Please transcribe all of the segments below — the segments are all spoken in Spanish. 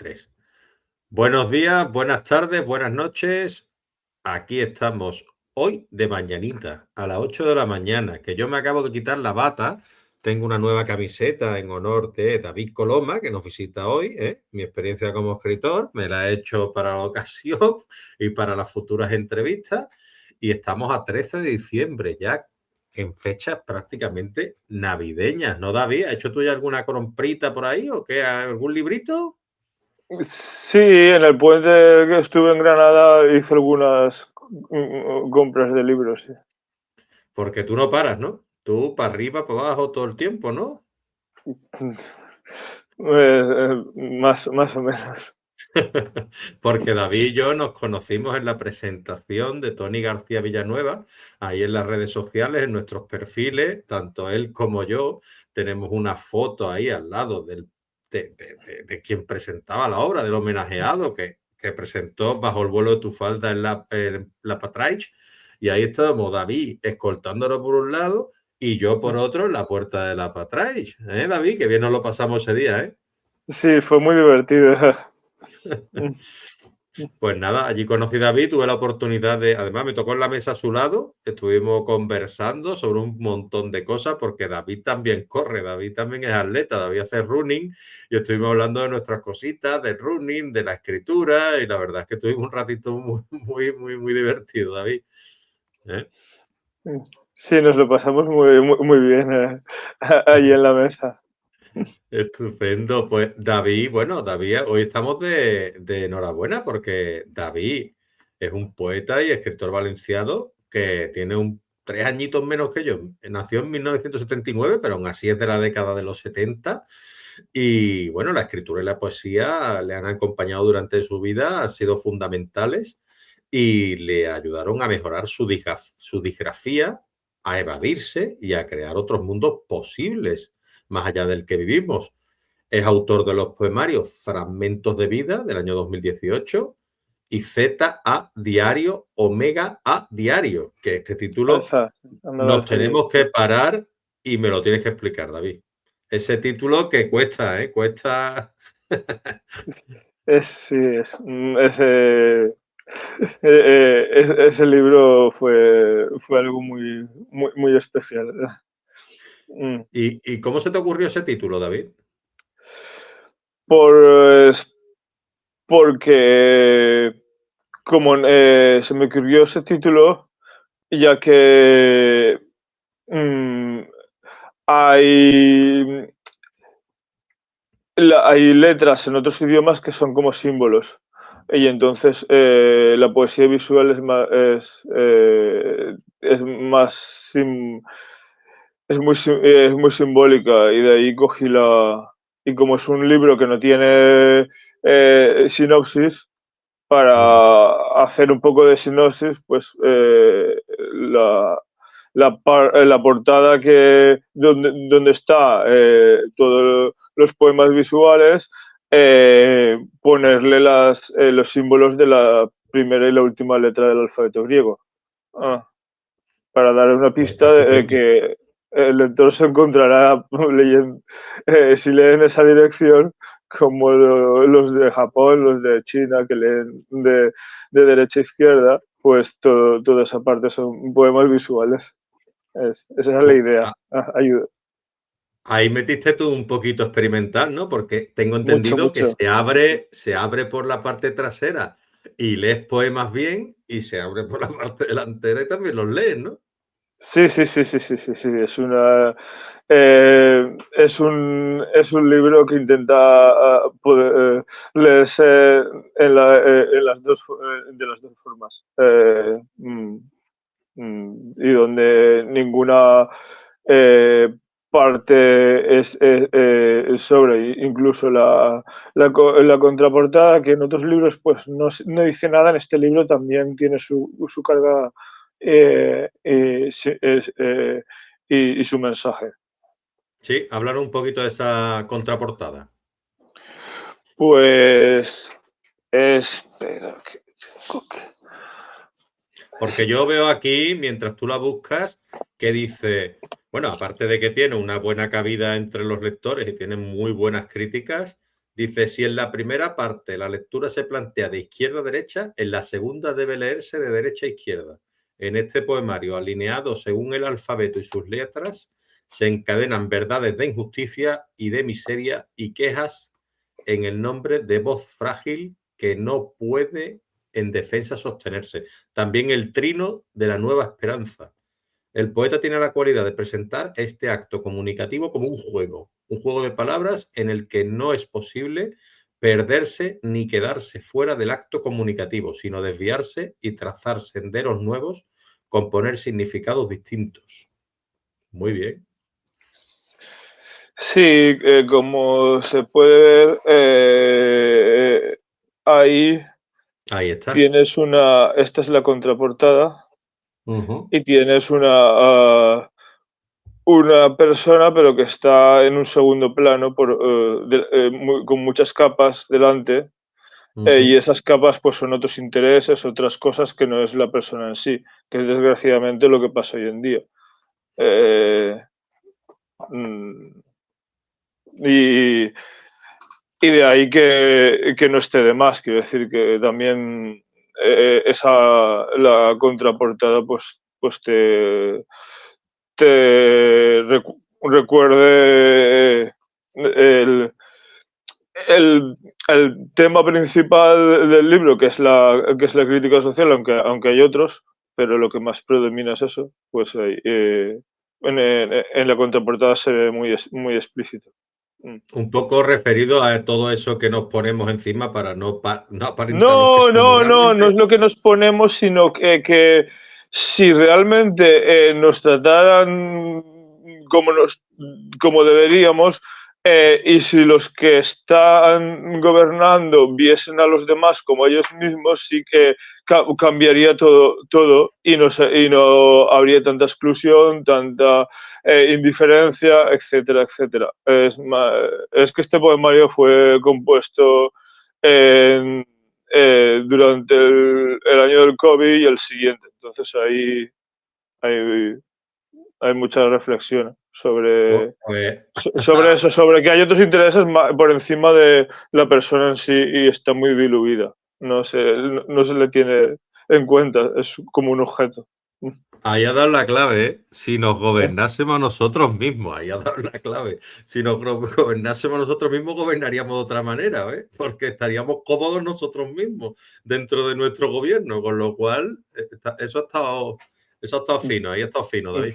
Tres. Buenos días, buenas tardes, buenas noches. Aquí estamos hoy de mañanita, a las 8 de la mañana, que yo me acabo de quitar la bata. Tengo una nueva camiseta en honor de David Coloma, que nos visita hoy. Mi experiencia como escritor, me la he hecho para la ocasión y para las futuras entrevistas. Y estamos a 13 de diciembre, ya en fechas prácticamente navideñas, ¿no, David? ¿Has hecho tú ya alguna comprita por ahí o qué? ¿Algún librito? Sí, en el puente que estuve en Granada hice algunas compras de libros, sí. Porque tú no paras, ¿no? Tú para arriba, para abajo todo el tiempo, ¿no? Más o menos. Porque David y yo nos conocimos en la presentación de Tony García Villanueva, ahí en las redes sociales, en nuestros perfiles, tanto él como yo, tenemos una foto ahí al lado de quien presentaba la obra, del homenajeado que presentó Bajo el vuelo de tu falda en la Patraich, y ahí estábamos David escoltándolo por un lado y yo por otro en la puerta de la Patraich. David? Qué bien nos lo pasamos ese día, ¿eh? Sí, fue muy divertido. Pues nada, allí conocí a David, tuve la oportunidad además me tocó en la mesa a su lado, estuvimos conversando sobre un montón de cosas, porque David también corre, David también es atleta, David hace running, y estuvimos hablando de nuestras cositas, del running, de la escritura, y la verdad es que tuvimos un ratito muy divertido, David. ¿Eh? Sí, nos lo pasamos muy bien ahí en la mesa. Estupendo. Pues David, bueno, David, hoy estamos de enhorabuena porque David es un poeta y escritor valenciano que tiene 3 añitos menos que yo. Nació en 1979, pero aún así es de la década de los 70. Y bueno, la escritura y la poesía le han acompañado durante su vida, han sido fundamentales y le ayudaron a mejorar su disgrafía, a evadirse y a crear otros mundos posibles más allá del que vivimos. Es autor de los poemarios Fragmentos de Vida del año 2018 y Z a Diario, Omega a Diario, que este título Esa, no la nos sabía. tenemos que parar y me lo tienes que explicar, David. Ese título que cuesta, ¿eh? Cuesta. Sí, ese libro fue algo muy especial. Mm. ¿Y cómo se te ocurrió ese título, David? Pues porque como se me ocurrió ese título, ya que mm, hay, hay letras en otros idiomas que son como símbolos. Y entonces la poesía visual es muy simbólica, y de ahí cogí la... Y como es un libro que no tiene sinopsis, Mm. para hacer un poco de sinopsis, pues la portada donde está todos los poemas visuales, ponerle los símbolos de la primera y la última letra del alfabeto griego. Ah, para dar una Pues está pista de estupendo. que el lector se encontrará leyendo, si leen esa dirección, como los de Japón, los de China, que leen de derecha a izquierda, pues toda esa parte son poemas visuales. Esa es la Pues, idea. Ayuda. ahí metiste tú un poquito experimental, ¿no? Porque tengo Mucho, entendido que mucho. se abre por la parte trasera y lees poemas bien y se abre por la parte delantera y también los lees, ¿no? Sí, sí, sí, sí, sí, sí, sí. Es un libro que intenta leerse de las dos formas. Y donde ninguna eh, parte es sobre, incluso la contraportada, que en otros libros pues no dice nada, en este libro también tiene su carga y su mensaje. Sí, hablar un poquito de esa contraportada. Pues espera, Porque yo veo aquí, mientras tú la buscas, que dice, bueno, aparte de que tiene una buena cabida entre los lectores y tiene muy buenas críticas, Dice, si en la primera parte la lectura se plantea de izquierda a derecha, en la segunda debe leerse de derecha a izquierda. En este poemario, alineado según el alfabeto y sus letras, se encadenan verdades de injusticia y de miseria y quejas en el nombre de voz frágil que no puede en defensa sostenerse. También el trino de la nueva esperanza. El poeta tiene la cualidad de presentar este acto comunicativo como un juego de palabras en el que no es posible perderse ni quedarse fuera del acto comunicativo, sino desviarse y trazar senderos nuevos, componer significados distintos. Muy bien. Sí, como se puede ver, ahí Ahí está. tienes esta es la contraportada, Ujú, y tienes una persona, pero que está en un segundo plano con muchas capas delante, y ujú. esas capas pues son otros intereses, otras cosas que no es la persona en sí, que es desgraciadamente lo que pasa hoy en día. Eh, mm, y, y de ahí que no esté de más, quiero decir que también la contraportada pues recuerde el, el tema principal del libro, que es la crítica social, aunque hay otros, pero lo que más predomina es eso, pues en la contraportada se ve muy explícito. Mm. Un poco referido a todo eso que nos ponemos encima para no aparentarnos que No, somos no, no, no es realmente. lo que nos ponemos, sino que si realmente nos trataran como, como deberíamos, y si los que están gobernando viesen a los demás como ellos mismos, sí que cambiaría todo y no habría tanta exclusión, tanta indiferencia, etcétera, etcétera. Es que este poemario fue compuesto en durante el año del COVID y el siguiente. Entonces ahí hay, hay mucha reflexión Pues, sobre eso, sobre que hay otros intereses por encima de la persona en sí y está muy diluida. No se le tiene en cuenta, es como un objeto. ahí ha dado la clave, ¿eh? Si nos gobernásemos a nosotros mismos, ahí ha dado la clave. Si nos gobernásemos a nosotros mismos, gobernaríamos de otra manera, ¿ves? Porque estaríamos cómodos nosotros mismos dentro de nuestro gobierno, con lo cual eso ha estado fino, ahí ha estado fino, David.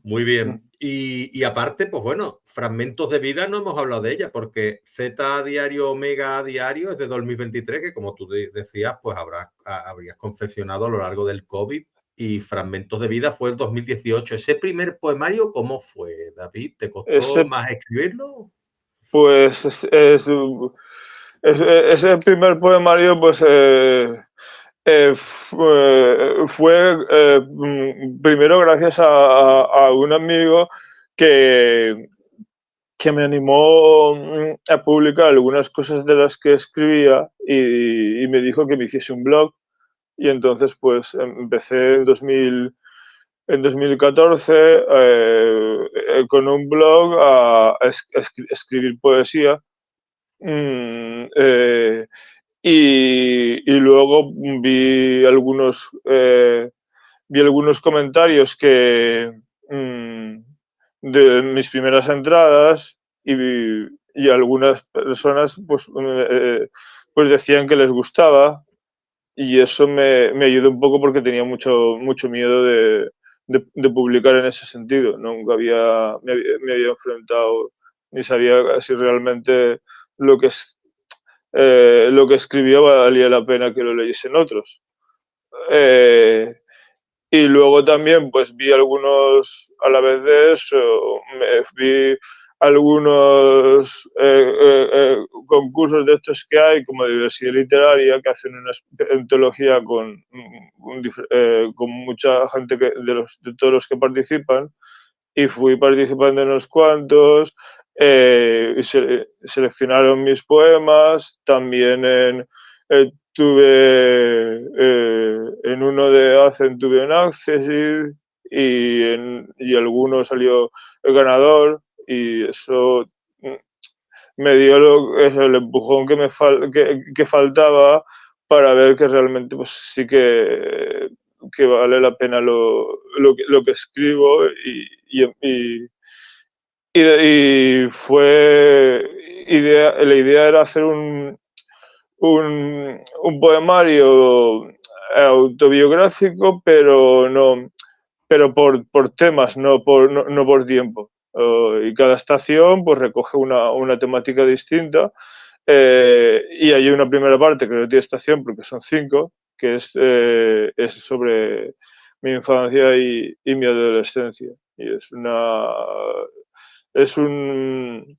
Muy bien. Y aparte, pues bueno, fragmentos de vida no hemos hablado de ella, porque Z a diario, Omega a diario es de 2023, que como tú decías, pues habrías confeccionado a lo largo del COVID, y fragmentos de vida fue el 2018. Ese primer poemario, ¿cómo fue, David? ¿Te costó Ese, más escribirlo? pues, ese primer poemario, pues, fue primero gracias a un amigo que, que me animó a publicar algunas cosas de las que escribía y me dijo que me hiciese un blog y entonces pues empecé en 2014 con un blog a escribir poesía. Mm, y luego vi algunos comentarios mm, de mis primeras entradas y algunas personas pues decían que les gustaba y eso me ayudó un poco porque tenía mucho miedo de publicar en ese sentido. Nunca me había enfrentado ni sabía si realmente lo que lo que escribía valía la pena que lo leyesen otros. Eh, y luego también pues vi a la vez de eso, vi algunos concursos de estos que hay, como de diversidad literaria, que hacen una antología con mucha gente de todos los que participan, y fui participando en unos cuantos, y seleccionaron mis poemas, también en uno de Hacen tuve un Access y alguno salió el ganador y eso me dio el empujón que faltaba para ver que realmente pues sí que vale la pena lo que escribo y fue la idea era hacer un poemario autobiográfico, pero por temas, no por tiempo. Y cada estación pues recoge una temática distinta. Y hay una primera parte que no tiene estación porque son 5, que es sobre mi infancia y mi adolescencia. Y es un,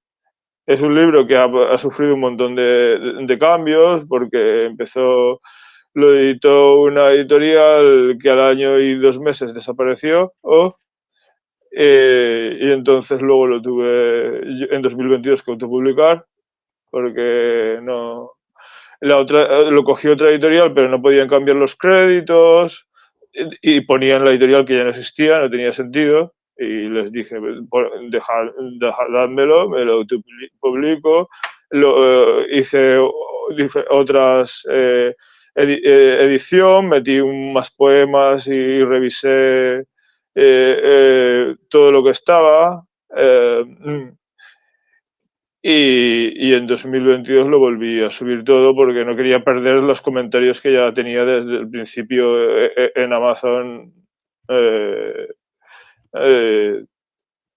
es un libro que ha sufrido un montón de cambios porque lo editó una editorial que al año y 2 meses desapareció. Y entonces luego lo tuve en 2022 que autopublicar porque no, lo cogió otra editorial, pero no podían cambiar los créditos y ponían la editorial que ya no existía, no tenía sentido. Y les dije, dádmelo, me lo publico. Hice otras edición, metí más poemas y revisé todo lo que estaba. Y en 2022 lo volví a subir todo porque no quería perder los comentarios que ya tenía desde el principio en Amazon. eh, eh,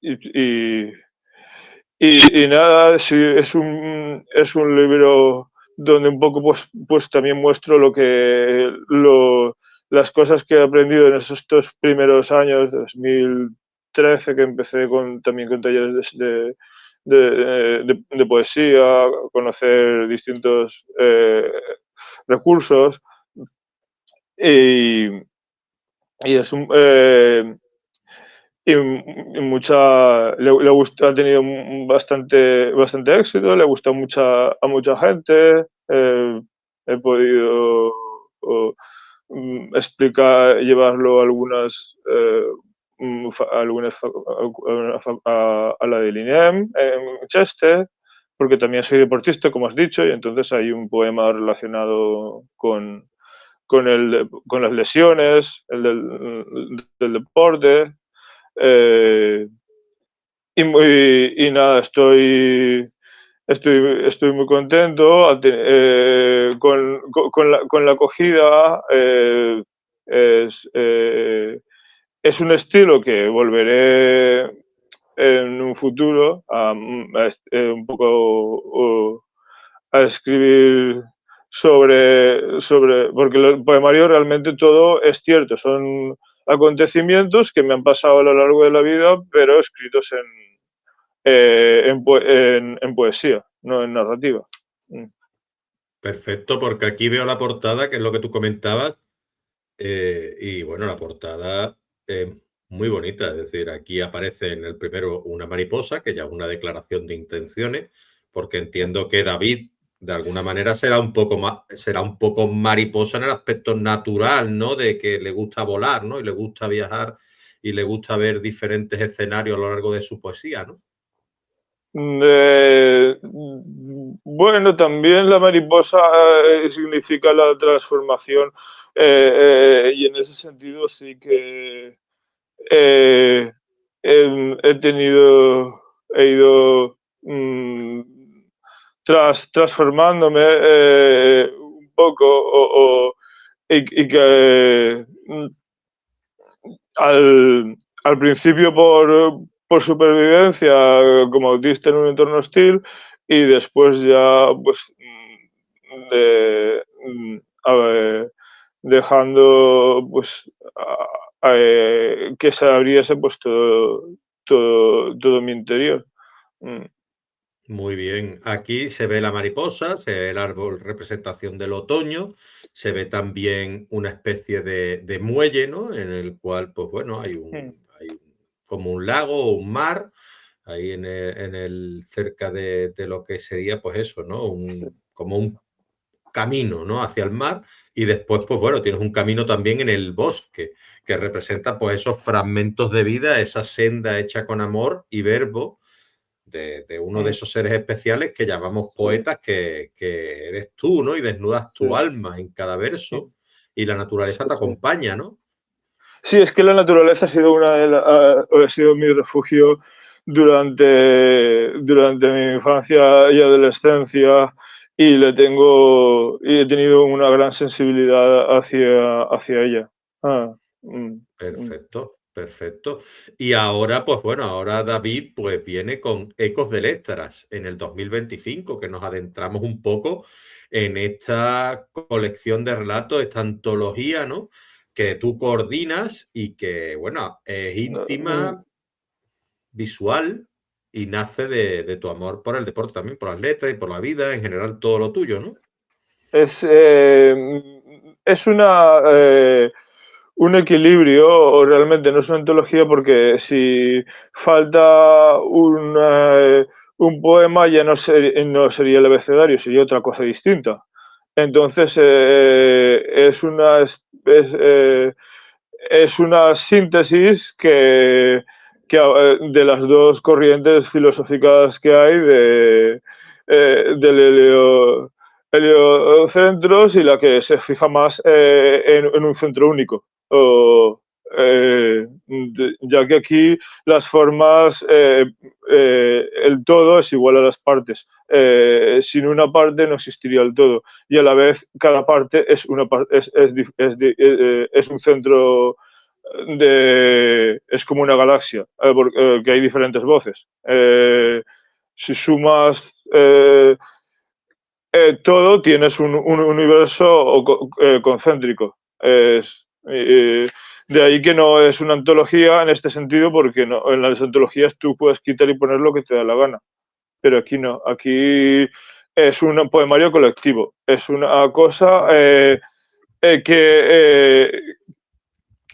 y, y nada, sí, es un libro donde un poco pues también muestro las cosas que he aprendido en esos 2 primeros años, 2013, que empecé también con talleres de poesía, conocer distintos recursos y, y es un, y ha tenido bastante éxito, le gusta a mucha gente. He podido explicar, llevarlo a a la del INEM en Chester, porque también soy deportista, como has dicho, y entonces hay un poema relacionado con las lesiones, del deporte. Eh, y nada, estoy muy contento con la acogida. Es, eh, es un estilo que volveré en un futuro un poco a escribir porque el poemario realmente todo es cierto, son acontecimientos que me han pasado a lo largo de la vida, pero escritos en poesía, no en narrativa. Perfecto, porque aquí veo la portada, que es lo que tú comentabas, y bueno, la portada es muy bonita, es decir, aquí aparece en el primero una mariposa, que ya es una declaración de intenciones, porque entiendo que David, de alguna manera, será un poco mariposa en el aspecto natural, ¿no? De que le gusta volar, ¿no? Y le gusta viajar y le gusta ver diferentes escenarios a lo largo de su poesía, ¿no? Bueno, también la mariposa significa la transformación, y en ese sentido sí que eh, he ido transformándome un poco y que al principio por supervivencia como autista en un entorno hostil y después ya pues a ver, dejando pues que se abriese pues todo mi interior. Mm, Muy bien. Aquí se ve la mariposa, se ve el árbol representación del otoño, se ve también una especie de muelle, ¿no? En el cual, pues bueno, mm, como un lago o un mar, ahí cerca de lo que sería, pues eso, ¿no? Como un camino, ¿no? Hacia el mar. Y después, pues bueno, tienes un camino también en el bosque, que representa, pues esos fragmentos de vida, esa senda hecha con amor y verbo de uno de esos seres especiales que llamamos poetas, que eres tú, ¿no? Y desnudas tu alma en cada verso y la naturaleza te acompaña, ¿no? Sí, es que la naturaleza ha sido ha sido mi refugio durante mi infancia y adolescencia y he tenido una gran sensibilidad hacia ella. Mm. Perfecto, perfecto. Y ahora, pues bueno, ahora David pues viene con Ecos del Éxtaras en el 2025, que nos adentramos un poco en esta colección de relatos, esta antología, ¿no? Que tú coordinas y que, bueno, es íntima, visual y nace de tu amor por el deporte también, por las letras y por la vida, en general todo lo tuyo, ¿no? Es un equilibrio, o realmente no es una antología, porque si falta un poema ya no sería el abecedario, sería otra cosa distinta. Entonces, es una síntesis de las dos corrientes filosóficas que hay del heliocentros y la que se fija más en un centro único. Ya que aquí las formas, el todo es igual a las partes. Sin una parte no existiría el todo. Y a la vez cada parte es un centro es como una galaxia, que hay diferentes voces. Si sumas todo, tienes un universo concéntrico. De ahí que no es una antología en este sentido, porque no, en las antologías tú puedes quitar y poner lo que te da la gana. Pero aquí no, aquí es un poemario colectivo, es una cosa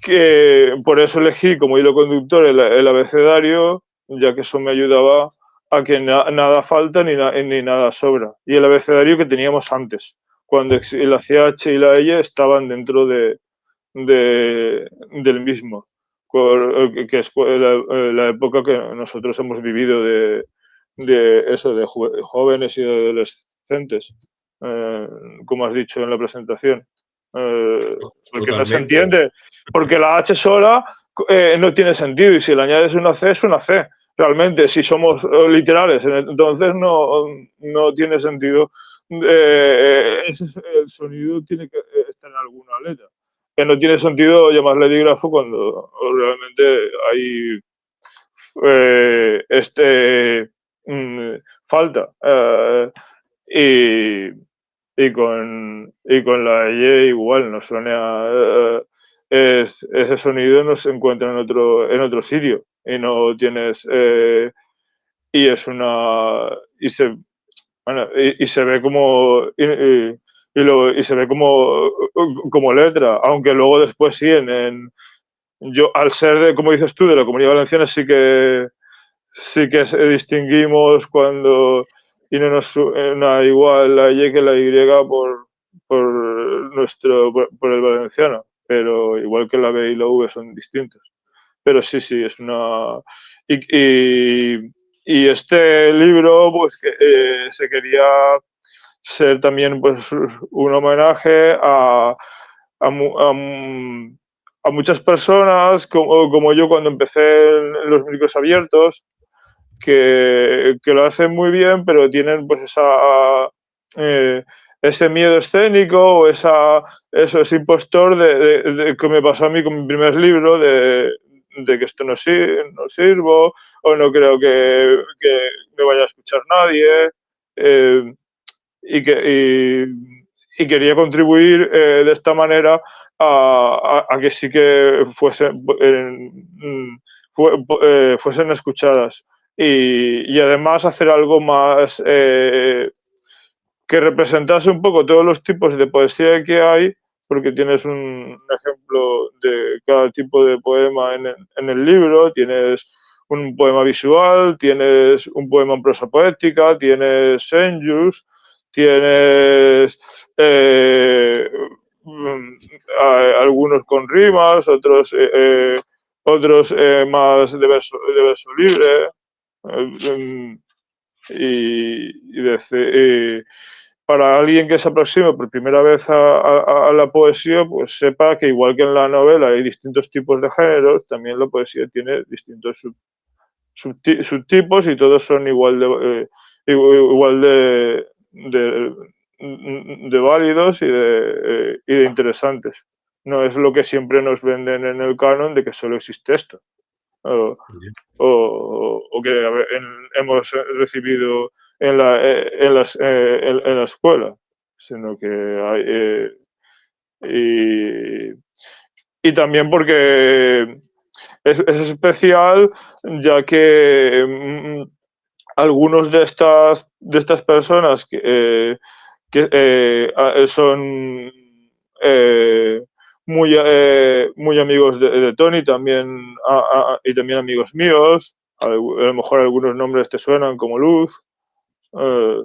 que por eso elegí como hilo conductor el abecedario, ya que eso me ayudaba a que nada falta ni nada sobra. Y el abecedario que teníamos antes, cuando la CH y la L estaban dentro del mismo, que es la época que nosotros hemos vivido de eso, de jóvenes y de adolescentes, como has dicho en la presentación. Porque no se Totalmente. entiende, porque la H sola no tiene sentido, y si le añades una C es una C. Realmente, si somos literales, entonces no tiene sentido. El sonido tiene que estar en alguna letra. Que no tiene sentido llamarle dígrafo cuando realmente hay mm, falta. Y, y con la Y igual, no suena. Ese sonido no se encuentra en otro sitio. Y no tienes. Y es una. Bueno, y se ve como. Y se ve como letra. Aunque luego después sí, yo, al ser como dices tú, de la Comunidad Valenciana, sí que distinguimos cuando y no nos suena igual la Y que la Y por el valenciano, pero igual que la B y la V son distintos. Pero sí, es una. Y, y, y este libro, pues que se quería ser también pues un homenaje a, a muchas personas como yo cuando empecé en los micros abiertos, que lo hacen muy bien, pero tienen pues eh, ese miedo escénico o eso, ese impostor que me pasó a mí con mi primer libro, de que esto no sirvo, o no creo que me vaya a escuchar nadie, eh, y quería contribuir de esta manera a que sí que fuesen escuchadas y además hacer algo más que representase un poco todos los tipos de poesía que hay, porque tienes un ejemplo de cada tipo de poema en el libro, tienes un poema visual, tienes un poema en prosa poética, tienes senjus, tienes algunos con rimas, otros más de verso libre. para alguien que se aproxime por primera vez a la poesía, pues sepa que igual que en la novela hay distintos tipos de géneros, también la poesía tiene distintos subtipos y todos son igual de válidos y de interesantes. No es lo que siempre nos venden en el canon de que solo existe esto. O, o que hemos recibido en la escuela, sino que hay, y también porque es especial, ya que algunos de estas personas que son eh, muy amigos de Tony también, y también amigos míos. A lo mejor algunos nombres te suenan como Luz. eh,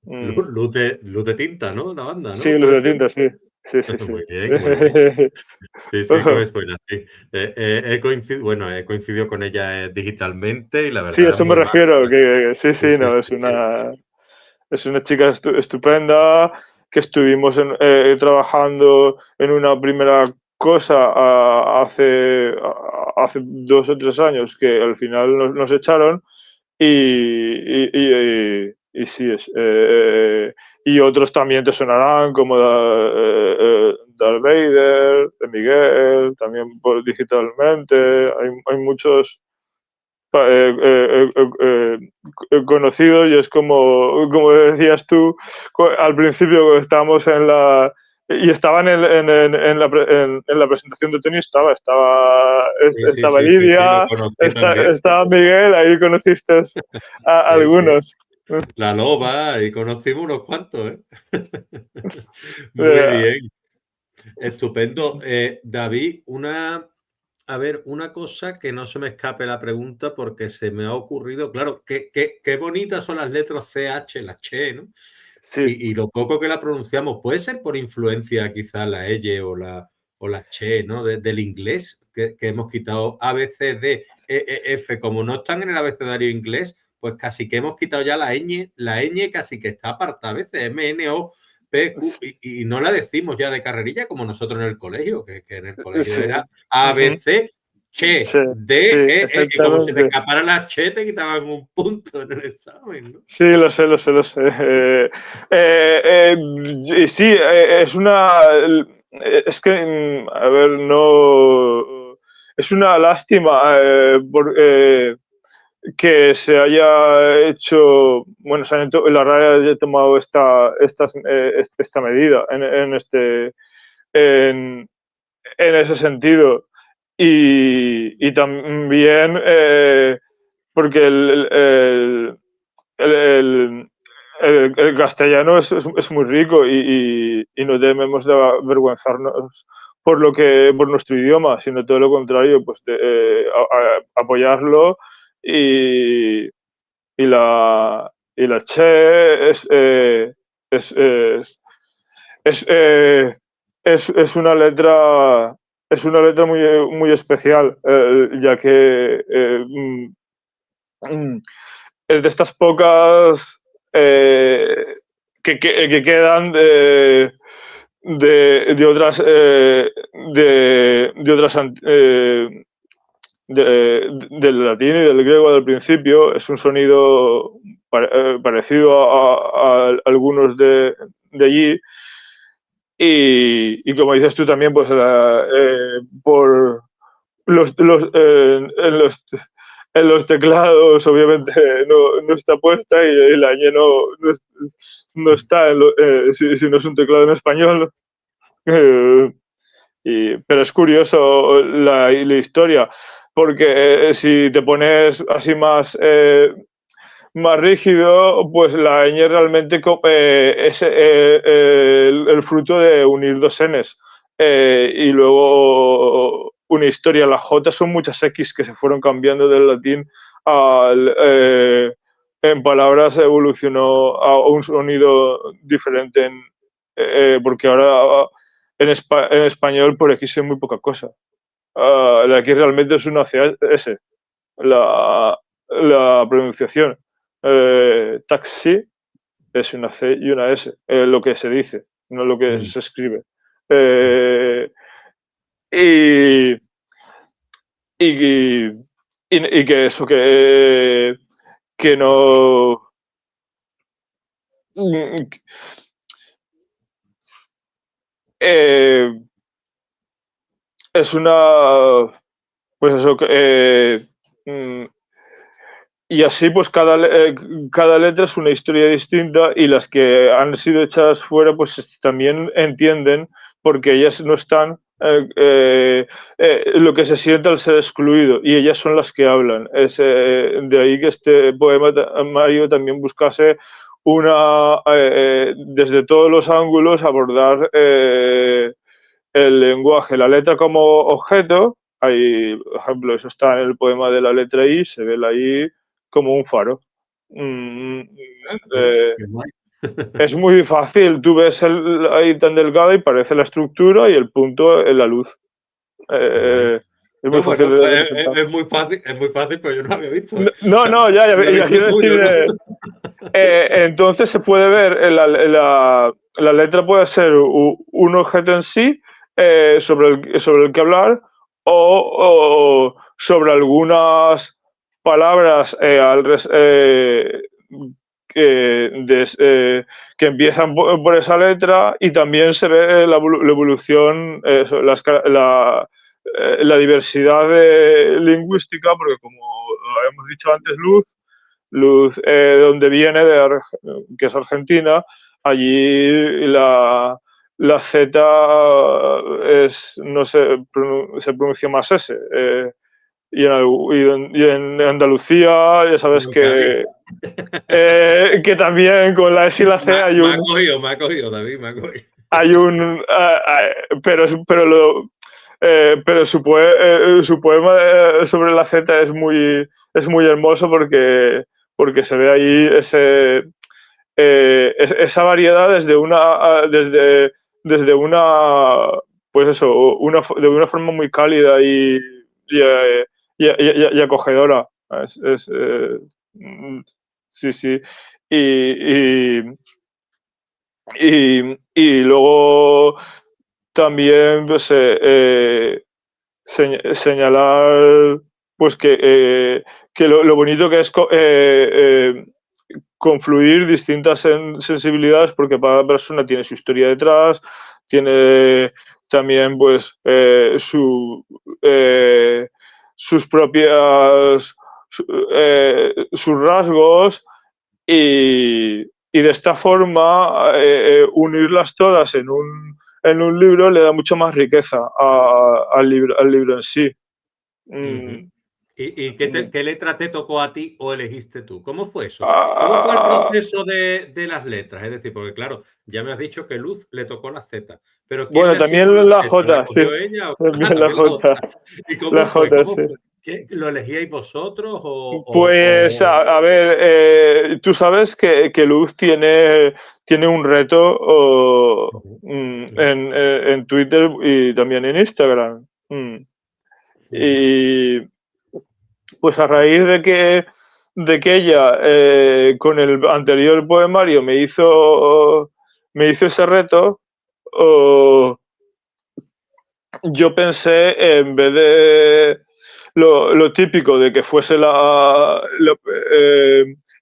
mm, Luz de tinta, ¿no? La banda, sí, ¿no? Luz ¿Puede de ser? tinta, sí. Sí, sí, sí. Muy bien, muy bien. Sí, sí que me suena, sí. He coincidido con ella digitalmente y la Sí, a verdad eso me muy maja. refiero, que sí, Sí, sí, sí, no, sí, sí. es una chica estupenda, que estuvimos trabajando en una primera cosa hace 2 o 3 años, que al final nos echaron y sí, y otros también te sonarán como Darth Vader, de Miguel, también digitalmente, hay muchos conocidos y es como decías tú, al principio estábamos y estaban en la presentación de tenis, Sí, sí, estaba sí, sí, sí, lo Lidia, conocí también. Sí, estaba sí, Miguel, ahí conociste a sí, sí. algunos. La loba, y conocimos unos cuantos, ¿eh? Muy Eh, bien, estupendo. David, a ver, una cosa que no se me escape la pregunta porque se me ha ocurrido, claro, qué bonitas son las letras CH, la che, ¿no? sí, Y lo poco que la pronunciamos, puede ser por influencia quizás la elle o la che, ¿no? Del inglés, que hemos quitado A, B, C, D, F, como no están en el abecedario inglés, pues casi que hemos quitado ya la ñ casi que está apartada a veces, M, N, O, P, Q, y no la decimos ya de carrerilla como nosotros en el colegio, que en el colegio sí. era A, B, Ujú. C, Sí, Che, sí, D, y como se te exactamente. escapara la Che, te quitaban un punto en el examen, ¿no? Sí, lo sé, lo sé, lo sé. Y sí, es que, a ver, no. Es una lástima que se haya hecho. Bueno, la RAE haya tomado esta medida en, en ese sentido. Y también porque el, el- el castellano es muy rico y no debemos de avergonzarnos por nuestro idioma, sino todo lo contrario, pues apoyarlo y, y la che es, es, es, eh, es una letra muy especial, ya que mm, es de estas pocas eh, que quedan de otras de otras del latín y del griego del principio. Es un sonido parecido a algunos de allí y como dices tú también pues por en en los teclados obviamente no está puesta y la ñ no está si no es un teclado en español. Eh, pero es curioso la historia, porque si te pones así más rígido, pues la ñ realmente es el fruto de unir dos n's. Y luego una historia, las j son muchas x que se fueron cambiando del latín en palabras, evolucionó a un sonido diferente, porque ahora en español por x es muy poca cosa. De aquí realmente es una cs, la pronunciación. taxi es una C y una S, lo que se dice, no lo que se escribe. Eh, y, y, y que eso, que no... es una... Pues eso, y así pues cada letra es una historia distinta y las que han sido echadas fuera pues también entienden porque ellas no están lo que se siente al ser excluido y ellas son las que hablan. De ahí que este poema Mario también buscase desde todos los ángulos abordar el lenguaje, la letra como objeto. Hay, por ejemplo, eso está en el poema de la letra I, se ve la I como un faro. Qué guay. Es muy fácil, tú ves ahí tan delgado y parece la estructura y el punto es la luz. Qué bueno. Es muy No, fácil bueno, de pues representar. es muy fácil, pero yo no lo había visto. No, O sea, no, lo he ya visto quiero decir, tuyo, ¿no? entonces se puede ver, la letra puede ser un objeto en sí sobre el que hablar o sobre algunas palabras que empiezan por esa letra y también se ve la evolución, la diversidad lingüística, porque como hemos dicho antes, Luz donde viene, que es Argentina, allí la Z no se, se pronuncia más S. Y en Andalucía, ya sabes En Cádiz. que también con la S y la C Me ha cogido, David, me ha cogido. hay un pero su poema sobre la Z es muy hermoso porque se ve ahí esa variedad desde una pues eso de una forma muy cálida y acogedora. Mm, sí, sí. Y, y luego también pues, señalar pues que lo bonito que es confluir distintas sensibilidades porque cada persona tiene su historia detrás, tiene también pues sus propias sus rasgos y de esta forma unirlas todas en un libro le da mucho más riqueza al libro en sí. Mm, Ujú. ¿Y mm. qué letra te tocó a ti o elegiste tú? ¿Cómo fue eso? ¿Cómo fue el Ah, proceso de las letras? Es decir, porque claro, ya me has dicho que Luz le tocó la Z, pero ¿quién bueno, le asignó también la la Z? ¿La J, sí, cogió ella o también la también la J, otra? ¿Y la cómo fue? J, ¿Cómo sí. fue? ¿Lo elegíais vosotros Pues a ver, tú sabes que Luz tiene un reto Ujú, ujú, en Twitter y también en Instagram. ujú, Y pues a raíz de que ella con el anterior poemario me hizo ese reto, oh, yo pensé en vez de lo típico de que fuese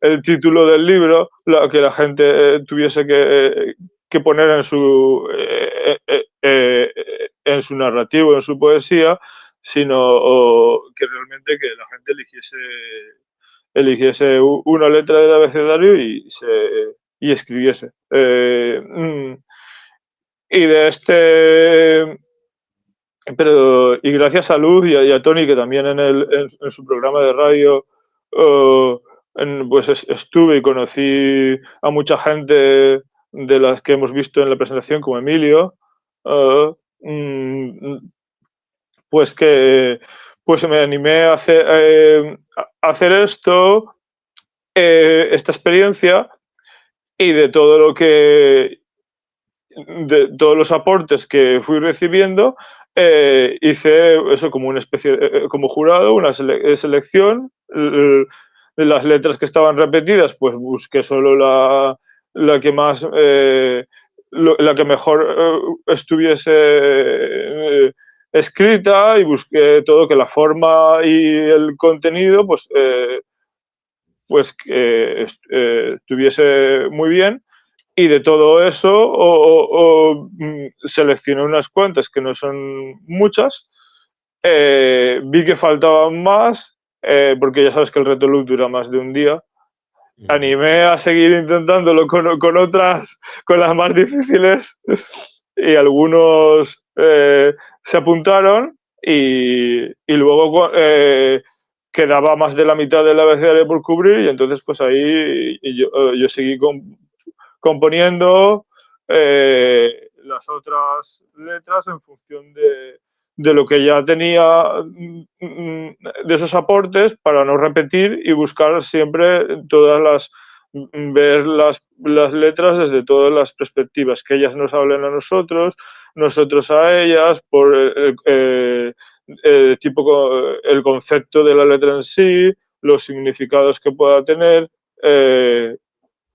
el título del libro, que la gente tuviese que poner en su narrativo, en su poesía, sino que realmente que la gente eligiese una letra del abecedario y escribiese. Y de y gracias a Luz y a Tony, que también en su programa de radio pues estuve y conocí a mucha gente de las que hemos visto en la presentación, como Emilio, eh, mm, pues que pues me animé a hacer esto, esta experiencia, y de todos los aportes que fui recibiendo, hice eso como una especie, como jurado, una selección de las letras que estaban repetidas, pues busqué solo la que más, la que mejor estuviese escrita, y busqué todo que la forma y el contenido, pues que estuviese muy bien. Y de todo eso seleccioné unas cuantas que no son muchas. Vi que faltaban más, porque ya sabes que el reto look dura más de un día. Ujú. Animé a seguir intentándolo con otras, con las más difíciles, y algunos se apuntaron, y luego quedaba más de la mitad del abecedario por cubrir, y entonces pues ahí yo seguí componiendo las otras letras en función de lo que ya tenía, de esos aportes, para no repetir y buscar siempre todas ver las letras desde todas las perspectivas, que ellas nos hablen a nosotros, nosotros a ellas, por el concepto de la letra en sí, los significados que pueda tener,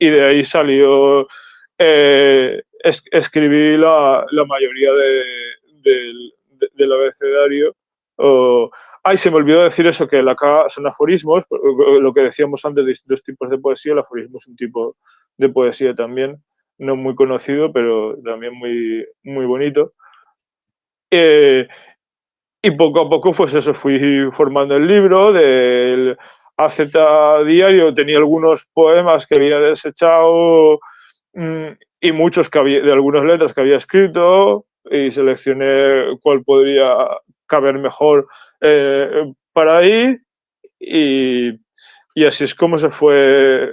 y de ahí salió, escribí la mayoría del abecedario. Ay, se me olvidó decir eso, que la K son aforismos, lo que decíamos antes de distintos tipos de poesía. El aforismo es un tipo de poesía también, no muy conocido, pero también muy, muy bonito. Eh, y poco a poco, pues eso, fui formando el libro del AZ Diario. Tenía algunos poemas que había desechado, mm, y muchos que había, de algunas letras que había escrito, y seleccioné cuál podría caber mejor para ahí, y, y así es como se fue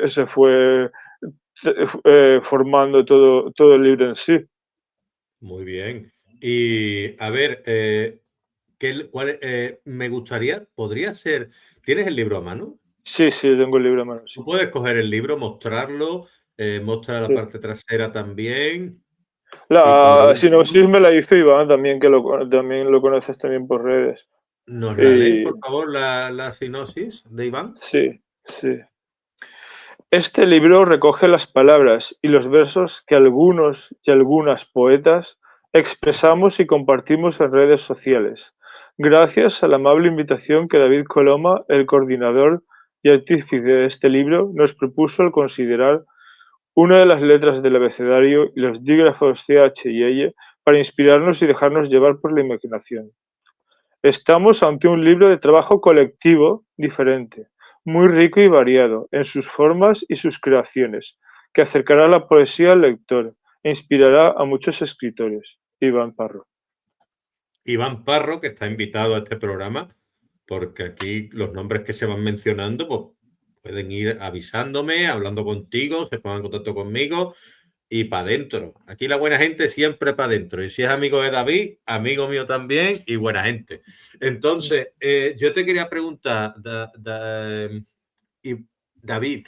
formando todo el libro en sí. Muy bien. Y a ver, me gustaría, podría ser, ¿tienes el libro a mano? Sí, sí, tengo el libro en mano, sí. Tú puedes coger el libro, mostrarlo, mostrar la Sí. parte trasera también y por La sinopsis último, me la hizo Iván también, también lo conoces también por redes. ¿nos la lees, Y por favor, la sinopsis de Iván? sí, sí. Este libro recoge las palabras y los versos que algunos y algunas poetas expresamos y compartimos en redes sociales, gracias a la amable invitación que David Coloma, el coordinador y artífice de este libro, nos propuso al considerar una de las letras del abecedario y los dígrafos CH y L para inspirarnos y dejarnos llevar por la imaginación. Estamos ante un libro de trabajo colectivo diferente, muy rico y variado en sus formas y sus creaciones, que acercará la poesía al lector e inspirará a muchos escritores. Iván Parro. Iván Parro, que está invitado a este programa, porque aquí los nombres que se van mencionando, pues pueden ir avisándome, hablando contigo, se pongan en contacto conmigo y para adentro. Aquí la buena gente siempre para adentro. Y si es amigo de David, amigo mío también y buena gente. Entonces, yo te quería preguntar, y David,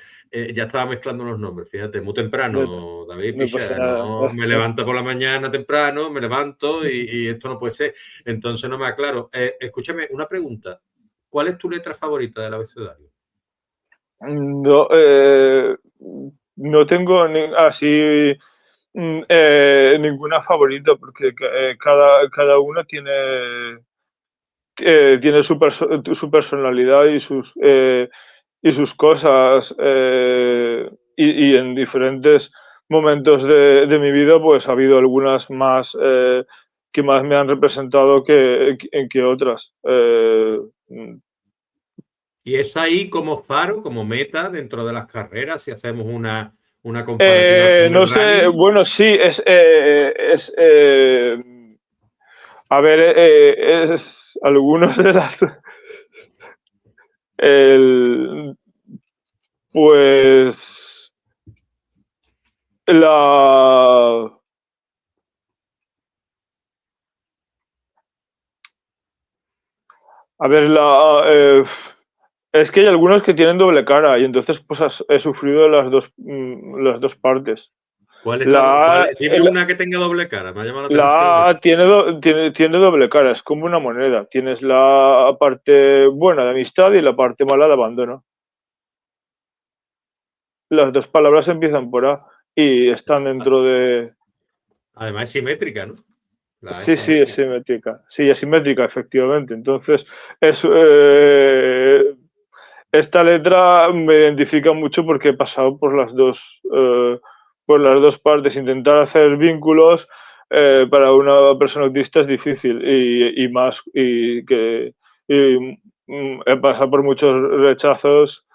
ya estaba mezclando los nombres, fíjate, muy No, temprano, David no pasa Picha, nada. no me levanto por la mañana temprano, me levanto y esto no puede ser. Entonces no me aclaro. Escúchame, una pregunta. ¿Cuál es tu letra favorita del abecedario? No, no tengo así, ninguna favorita, porque cada una tiene su personalidad y sus cosas, y en diferentes momentos de mi vida, pues ha habido algunas más, que más me han representado que otras. Y es ahí como faro, como meta dentro de las carreras, si hacemos una comparativa con el No sé, running. bueno, sí, a ver, es algunos de las, el, pues, la, a ver, es que hay algunos que tienen doble cara, y entonces pues he sufrido las dos partes. ¿Cuál es La A, dime una que tenga doble cara, me ha llamado la atención la eso. A tiene doble cara, es como una moneda. Tienes la parte buena de amistad y la parte mala de abandono. las dos palabras empiezan por A y están dentro de... Además es simétrica, ¿no? La es Sí, sí, es simétrica. simétrica. Sí, es simétrica, efectivamente. Entonces, es, esta letra me identifica mucho porque he pasado por las dos partes. Intentar hacer vínculos para una persona autista es difícil y más y, he pasado por muchos rechazos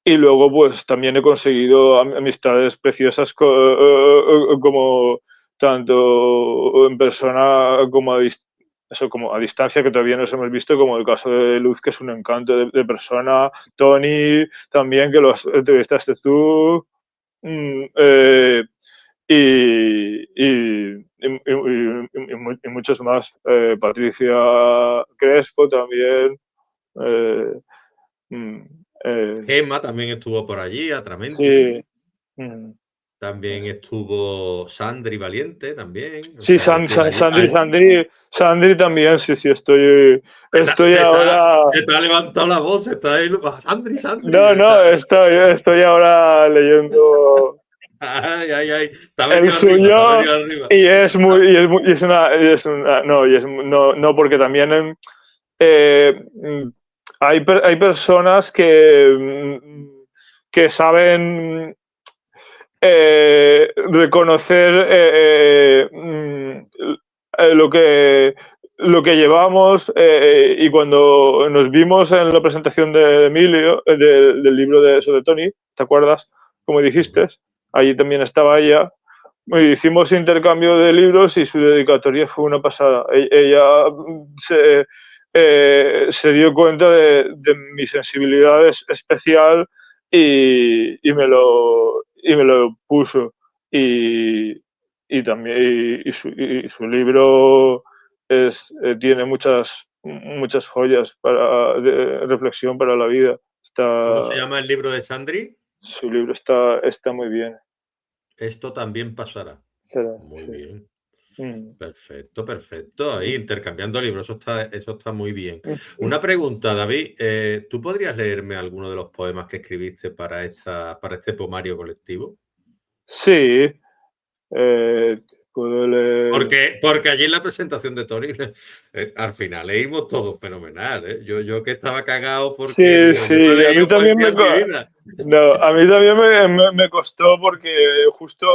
y luego pues también he conseguido amistades preciosas como tanto en persona como eso como a distancia, que todavía nos hemos visto, como el caso de Luz, que es un encanto de persona, Tony también, que los entrevistaste tú, mm, y muchos más. Patricia Crespo también. eh, mm, eh, Gemma también estuvo por allí, Atramentis. sí. mm, También eh. estuvo Sandri Valiente, también. O Sí, sea, es decir, Sandri también, sí, sí, estoy ahora. se te ha levantado la voz, se está ahí, Sandri, Sandri. No, no, estoy ahora leyendo Ay, ay, ay. Te ha el venido arriba, te ha suyo venido arriba. y no, porque también hay personas que saben reconocer lo que llevamos y cuando nos vimos en la presentación de Emilio, del libro de eso de Tony, ¿te acuerdas? Como dijiste, allí también estaba ella. Y hicimos intercambio de libros y su dedicatoria fue una pasada. Ella se dio cuenta de mi sensibilidad especial y me lo puso. Y, y también y su libro tiene muchas joyas de reflexión para la vida. ¿Cómo se Está, llama el libro de Sandri? su libro está muy bien. Esto también pasará. Será, Muy sí. bien. Mm, Perfecto, perfecto. Ahí mm, intercambiando libros, eso está muy bien. mm, mm. Una pregunta, David. ¿Tú podrías leerme alguno de los poemas que escribiste para este poemario colectivo? Sí, eh, puedo leer. Porque allí en la presentación de Tony, al final leímos todo fenomenal, ¿eh? Yo que estaba cagado porque Sí, digo, yo no he sí, a mí leído también poesía en mi vida. no, a mí también me costó porque justo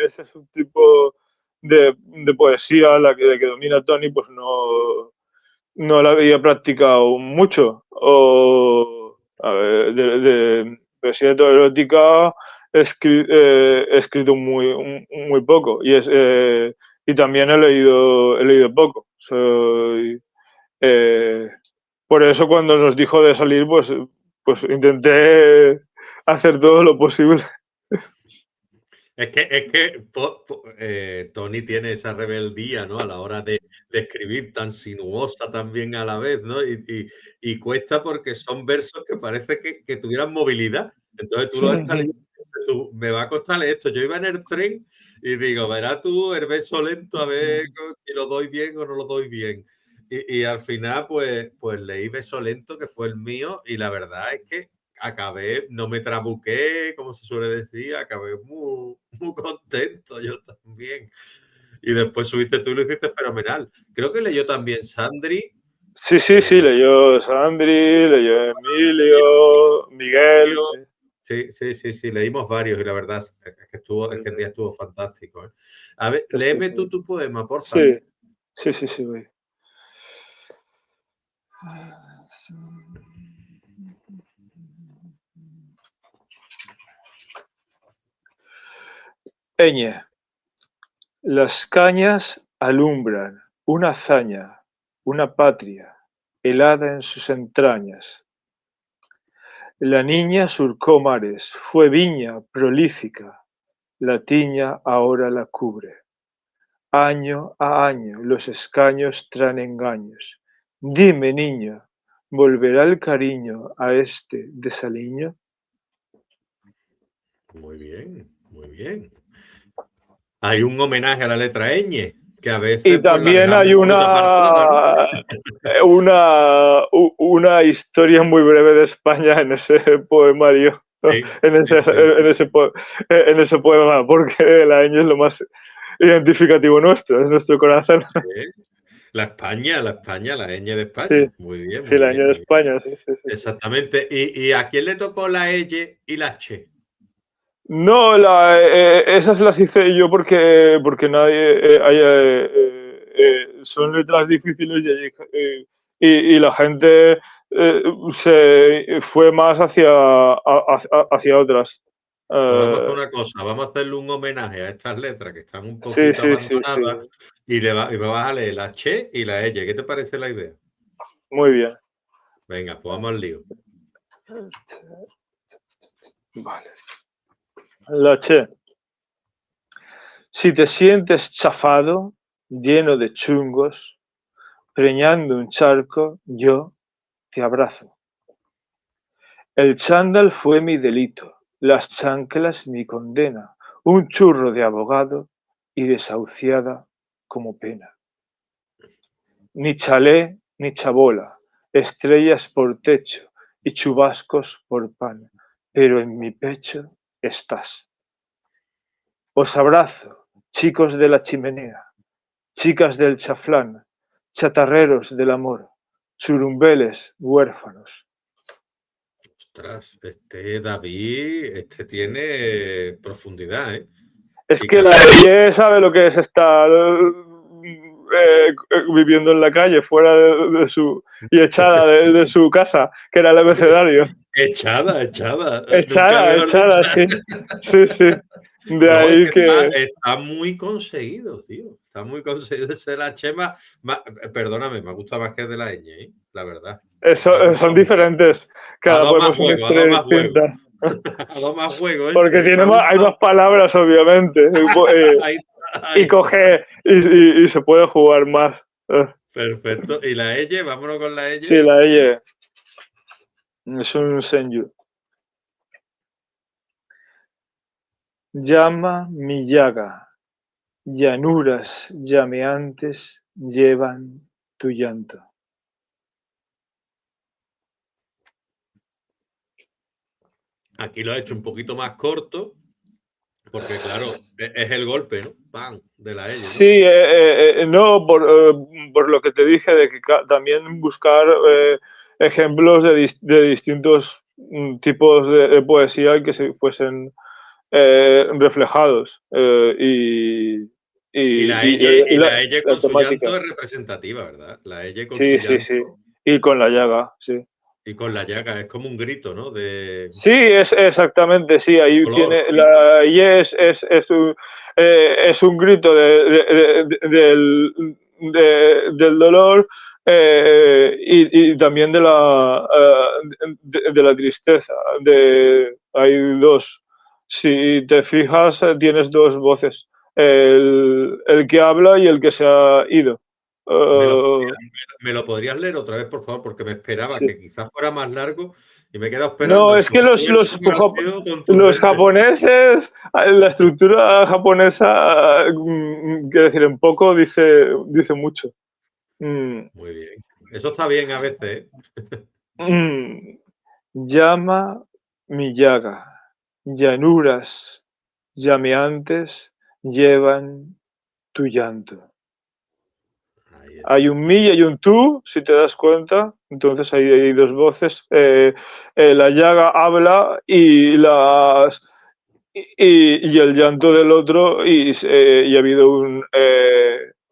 ese es un tipo de poesía la que domina Tony, pues no la había practicado mucho. O, a ver, de poesía erótica he escrito muy poco y también he leído poco. Eh, por eso cuando nos dijo de salir, pues intenté hacer todo lo posible. Es que Tony tiene esa rebeldía, ¿no? A la hora de escribir, tan sinuosa también a la vez, ¿no? Y cuesta porque son versos que parece que tuvieran movilidad. Entonces tú los estás leyendo, me va a costar leer esto. Yo iba en el tren y digo, verás tú el verso lento a ver si lo doy bien o no lo doy bien. Y al final, pues leí beso lento, que fue el mío, y la verdad es que acabé, no me trabuqué, como se suele decir, acabé muy contento yo también. Y después subiste tú y lo hiciste fenomenal. Creo que leyó también Sandri. Sí, sí, sí, leyó Sandri, leyó Emilio, Miguel. Emilio. Sí, sí, sí, sí, leímos varios y la verdad es que el día estuvo fantástico. ¿Eh? A ver, léeme tú tu poema, porfa. Sí, sí, sí, sí, voy. Eñe, las cañas alumbran una hazaña, una patria, helada en sus entrañas. La niña surcó mares, fue viña prolífica, la tiña ahora la cubre. Año a año los escaños traen engaños. Dime, niño, ¿volverá el cariño a este desaliño? Muy bien, muy bien. Hay un homenaje a la letra ñ, que a Y veces pues la también dejamos hay un poquito apartada, ¿no? una historia muy breve de España en ese poemario. Sí, ese, sí, sí. en ese poema, porque la ñ es lo más identificativo nuestro, es nuestro corazón. Sí. La España, la ñ de Sí, España. Muy bien, sí, muy la ñ bien, de muy bien. España, sí, sí, sí. Exactamente. ¿Y a quién le tocó la elle y la che? No, esas las hice yo porque nadie son letras difíciles y la gente se fue más hacia otras. Pues vamos a hacer Eh, una cosa, vamos a hacerle un homenaje a estas letras que están un sí, poquito sí, sí, sí. abandonadas y me vas a leer la che y la elle. ¿Qué te parece la idea? Muy bien. Venga, pues vamos al lío. Vale. La che. Si te sientes chafado, lleno de chungos, preñando un charco, yo te abrazo. El chándal fue mi delito, las chanclas mi condena, un churro de abogado y desahuciada como pena. Ni chalé ni chabola, estrellas por techo y chubascos por pan, pero en mi pecho estás. Os abrazo, chicos de la chimenea, chicas del chaflán, chatarreros del amor, surumbeles huérfanos. Ostras, este David, este tiene profundidad, ¿eh? Es que la Chicas del... IE sabe lo que es estar viviendo en la calle, fuera de su y echada de su casa, que era el abecedario. Echada, echada. Nunca Echada, mejor dicho. echada, sí. Sí, sí. De No, es ahí que está, que. está muy conseguido, tío. Está muy conseguido ese de la chema. Perdóname, me gusta más que el de la ñ, ¿eh? La verdad. Me ha Son gustado mucho. diferentes. Ha Cada dado poema más es una juego, ha dado historia más juego. distinta. Ha dado más juego Porque ese, ¿eh? Me ha hay gustado. más palabras, obviamente. Ahí está, Y ahí está. coge. Y se puede jugar más. Perfecto. ¿Y la ñ? Vámonos con la Sí, ñ. la L es un senju. Llama mi llaga, llanuras llameantes llevan tu llanto. Aquí lo he hecho un poquito más corto, porque claro, es el golpe, ¿no? ¡Pam! De la ñ, Sí, ¿no? no, por lo que te dije de que también buscar ejemplos de distintos tipos de poesía y que se fuesen reflejados Y y la ñ la con su llanto temática. es representativa, ¿verdad? La ñ con su Sí, sí, sí. llanto Y con la llaga, sí. y con la llaga, es como un grito, ¿no? De Sí, es exactamente, sí, ahí dolor. tiene la y es un grito del dolor y también de la tristeza. Hay dos. Si te fijas, tienes dos voces, el que habla y el que se ha ido. ¿Me lo Eh, podrías me lo podrías leer otra vez, por favor? Porque me esperaba sí. que quizás fuera más largo y me he quedado esperando No, el es que suspenso, pero ha sido los contundente. japoneses, la estructura japonesa, quiero decir, en poco dice mucho. Mm, Muy bien. Eso está bien a veces, ¿eh? mm, llama mi llaga, llanuras llameantes llevan tu llanto. Ahí Hay está. un mi y hay un tú, si te das cuenta. Entonces hay dos voces. La llaga habla y el llanto del otro y ha habido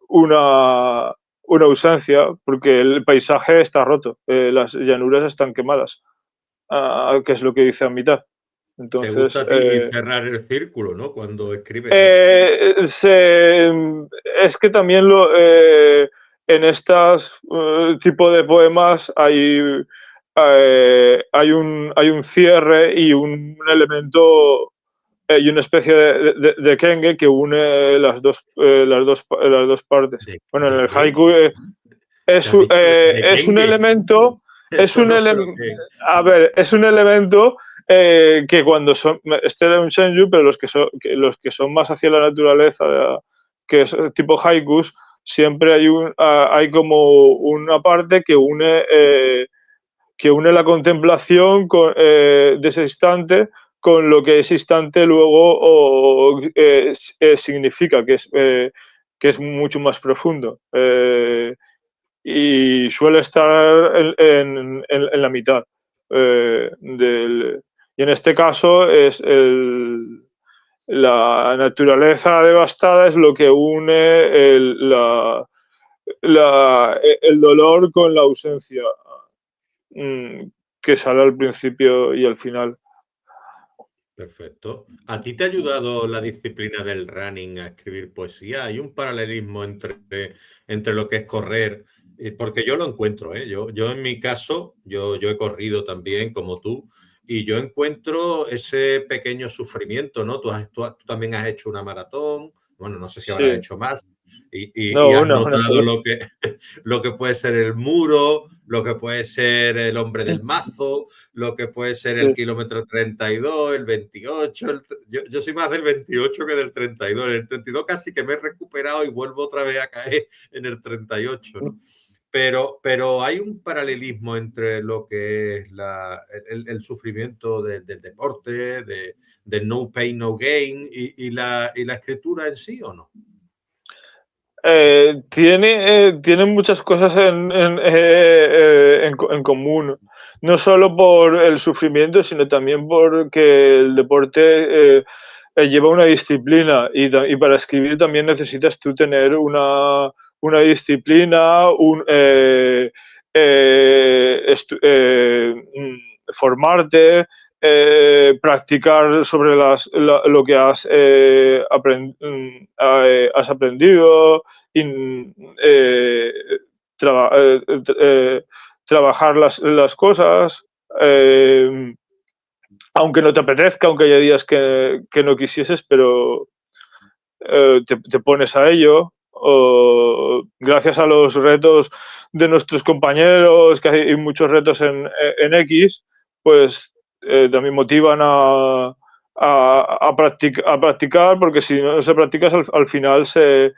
una, una ausencia porque el paisaje está roto, las llanuras están quemadas, que es lo que dice a mitad. Te Entonces, gusta a ti cerrar el círculo, ¿no? Cuando escribes, ¿no? es que también en estos tipo de poemas hay un cierre y un elemento y una especie de kenge que une las dos partes. Bueno, en De el qué? haiku ¿Te has dicho de es un Kenge? elemento, es Eso un no sé lo ele- que es. a ver, es un elemento que cuando son, este era un senju, pero los que son más hacia la naturaleza, que es tipo haikus, siempre hay como una parte que une que une la contemplación de ese instante con lo que ese instante luego significa, que es mucho más profundo. Y suele estar en la mitad. Y en este caso la naturaleza devastada es lo que une el dolor con la ausencia, mm, que sale al principio y al final. Perfecto. ¿A ti te ha ayudado la disciplina del running a escribir poesía? ¿Hay un paralelismo entre lo que es correr? Porque yo lo encuentro, ¿eh? Yo en mi caso, yo he corrido también como tú y yo encuentro ese pequeño sufrimiento, ¿no? Tú también has hecho una maratón, bueno, no sé si habrás Sí, hecho más, y no, has una notado sola. lo que puede ser el muro, lo que puede ser el hombre del mazo, lo que puede ser el Sí. kilómetro 32, el 28. Yo soy más del 28 que del 32. En el 32 casi que me he recuperado y vuelvo otra vez a caer en el 38, ¿no? Pero hay un paralelismo entre lo que es el sufrimiento del deporte, del no pain, no gain y la escritura en sí, ¿o no? Tiene muchas cosas en común, no solo por el sufrimiento, sino también porque el deporte lleva una disciplina y para escribir también necesitas tú tener una disciplina, formarte, practicar sobre lo que has aprendido, in- eh, traba- eh, trabajar las cosas, eh, aunque no te apetezca, aunque haya días que no quisieses, pero te pones a ello. O gracias a los retos de nuestros compañeros, que hay muchos retos en X, pues también motivan a practicar, porque si no se practicas al final ese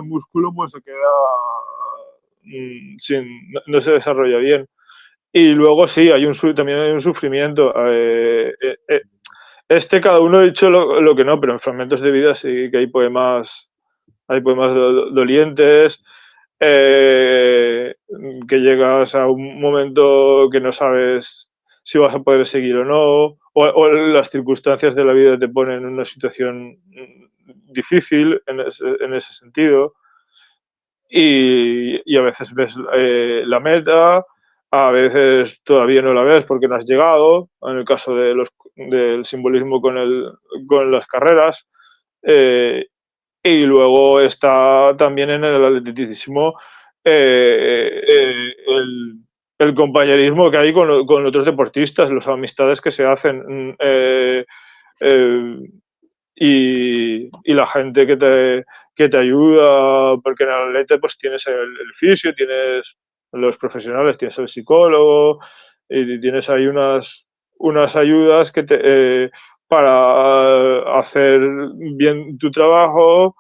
músculo pues se queda no se desarrolla bien. Y luego sí, también hay un sufrimiento. Cada uno ha dicho lo que no, pero en Fragmentos de Vida sí que hay poemas dolientes, eh, que llegas a un momento que no sabes si vas a poder seguir o no, o las circunstancias de la vida te ponen en una situación difícil en ese sentido, y a veces ves la meta, a veces todavía no la ves porque no has llegado, en el caso del simbolismo con las carreras. eh, y luego está también en el atletismo el compañerismo que hay con otros deportistas, las amistades que se hacen, eh, y la gente que te ayuda, porque en el atleta pues tienes el fisio, tienes los profesionales, tienes el psicólogo y tienes ahí unas ayudas para hacer bien tu trabajo.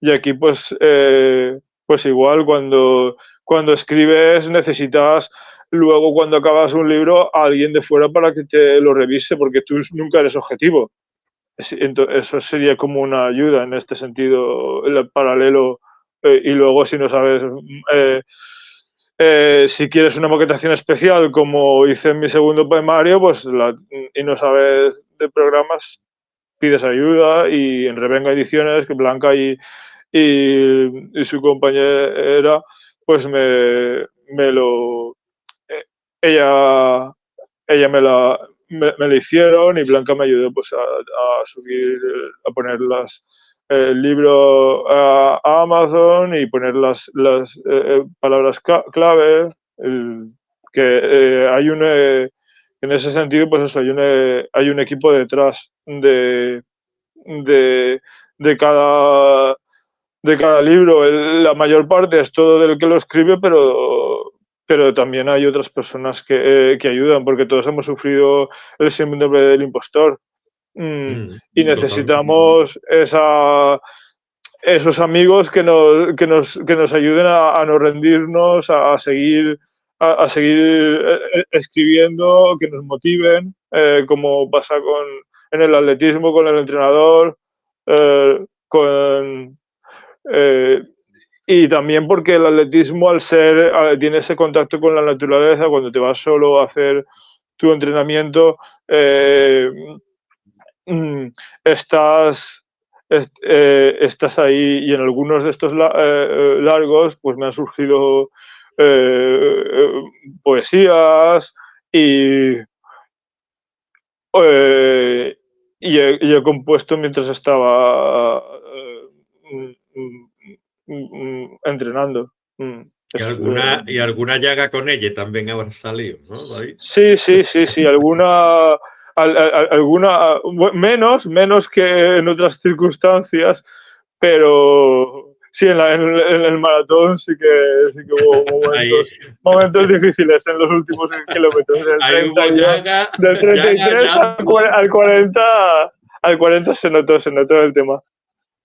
Y aquí pues igual cuando escribes necesitas luego cuando acabas un libro a alguien de fuera para que te lo revise porque tú nunca eres objetivo. Eso sería como una ayuda en este sentido, el paralelo. Y luego, si no sabes, eh, si quieres una maquetación especial, como hice en mi segundo poemario, y no sabes de programas, pides ayuda. Y en Revenga Ediciones, que Blanca y su compañera, pues me lo. eh, ella ella me la hicieron y Blanca me ayudó pues a subir, a poner el libro a Amazon y poner las palabras clave. Que en ese sentido, pues eso, hay un equipo detrás de, de cada de cada libro. La mayor parte es todo del que lo escribe, pero también hay otras personas que ayudan, porque todos hemos sufrido el síndrome del impostor. Y Totalmente. necesitamos esos amigos que nos ayuden a no rendirnos, a seguir a seguir escribiendo, que nos motiven, como pasa en el atletismo, con el entrenador, con, eh, y también porque el atletismo, al ser, tiene ese contacto con la naturaleza, cuando te vas solo a hacer tu entrenamiento, eh, mm, estás, estás ahí, y en algunos de estos largos pues me han surgido poesías y, eh, y he compuesto mientras estaba entrenando. Mm, es, Y alguna llaga con ella también habrá salido, ¿no, David? sí, sí, sí, sí, alguna menos que en otras circunstancias, pero sí, en el maratón sí que hubo Ahí, momentos difíciles en los últimos kilómetros, ahí hubo del llaga, 33 llanto, al 40 se notó el tema.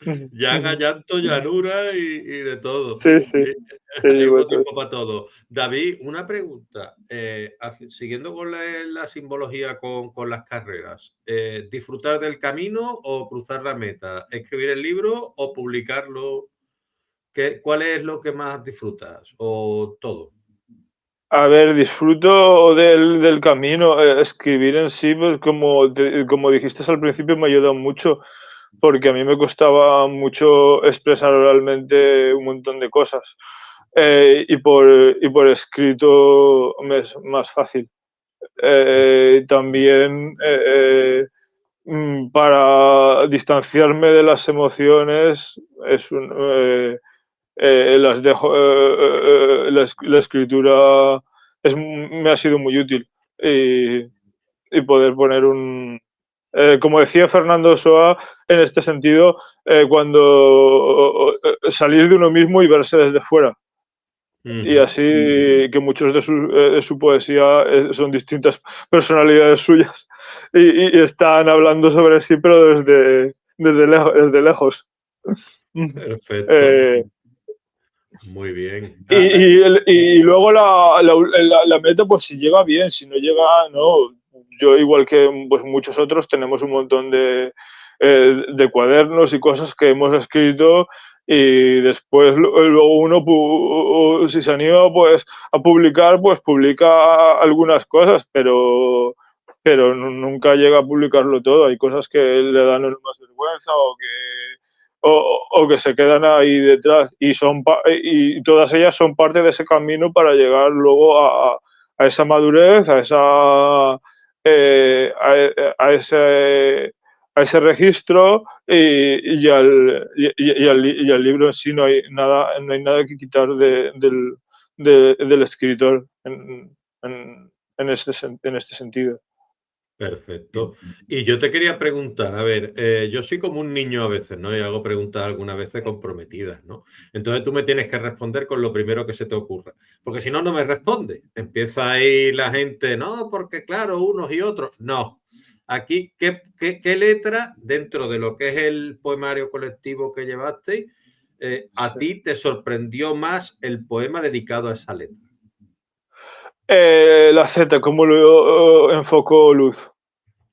Ujú, llaga, ujú. llanto, llanura y de todo. Sí, sí, Eh, sí, Hay llevo hubo todo. tiempo para todo. David, una pregunta. Siguiendo con la simbología con las carreras, ¿disfrutar del camino o cruzar la meta? ¿Escribir el libro o publicarlo? ¿Cuál es lo que más disfrutas? ¿O todo? A ver, disfruto del camino. Escribir en sí, pues como dijiste al principio, me ha ayudado mucho, porque a mí me costaba mucho expresar oralmente un montón de cosas. Y por escrito me es más fácil. También para distanciarme de las emociones es las dejo, la escritura me ha sido muy útil, y, y poder poner como decía Fernando Soa, en este sentido, cuando salir de uno mismo y verse desde fuera. Y Ujú. así que muchos de su poesía son distintas personalidades suyas y están hablando sobre sí, pero desde lejos. Perfecto. Eh, Muy bien. y luego la meta, pues si llega bien, si no llega, no. Yo, igual que pues, muchos otros, tenemos un montón de cuadernos y cosas que hemos escrito, y después luego uno, si se anima pues, a publicar, pues publica algunas cosas, pero nunca llega a publicarlo todo. Hay cosas que le dan más vergüenza, o que se quedan ahí detrás, y todas ellas son parte de ese camino para llegar luego a esa madurez, a ese registro, y al libro en sí. No hay nada que quitar del escritor en este sentido. Perfecto. Y yo te quería preguntar, a ver, yo soy como un niño a veces, ¿no? Y hago preguntas algunas veces comprometidas, ¿no? Entonces tú me tienes que responder con lo primero que se te ocurra, porque si no, no me responde. Empieza ahí la gente, no, porque claro, unos y otros. No. Aquí, ¿qué letra dentro de lo que es el poemario colectivo que llevasteis, a Sí. ti te sorprendió más el poema dedicado a esa letra? La Z, ¿cómo lo enfocó Luz?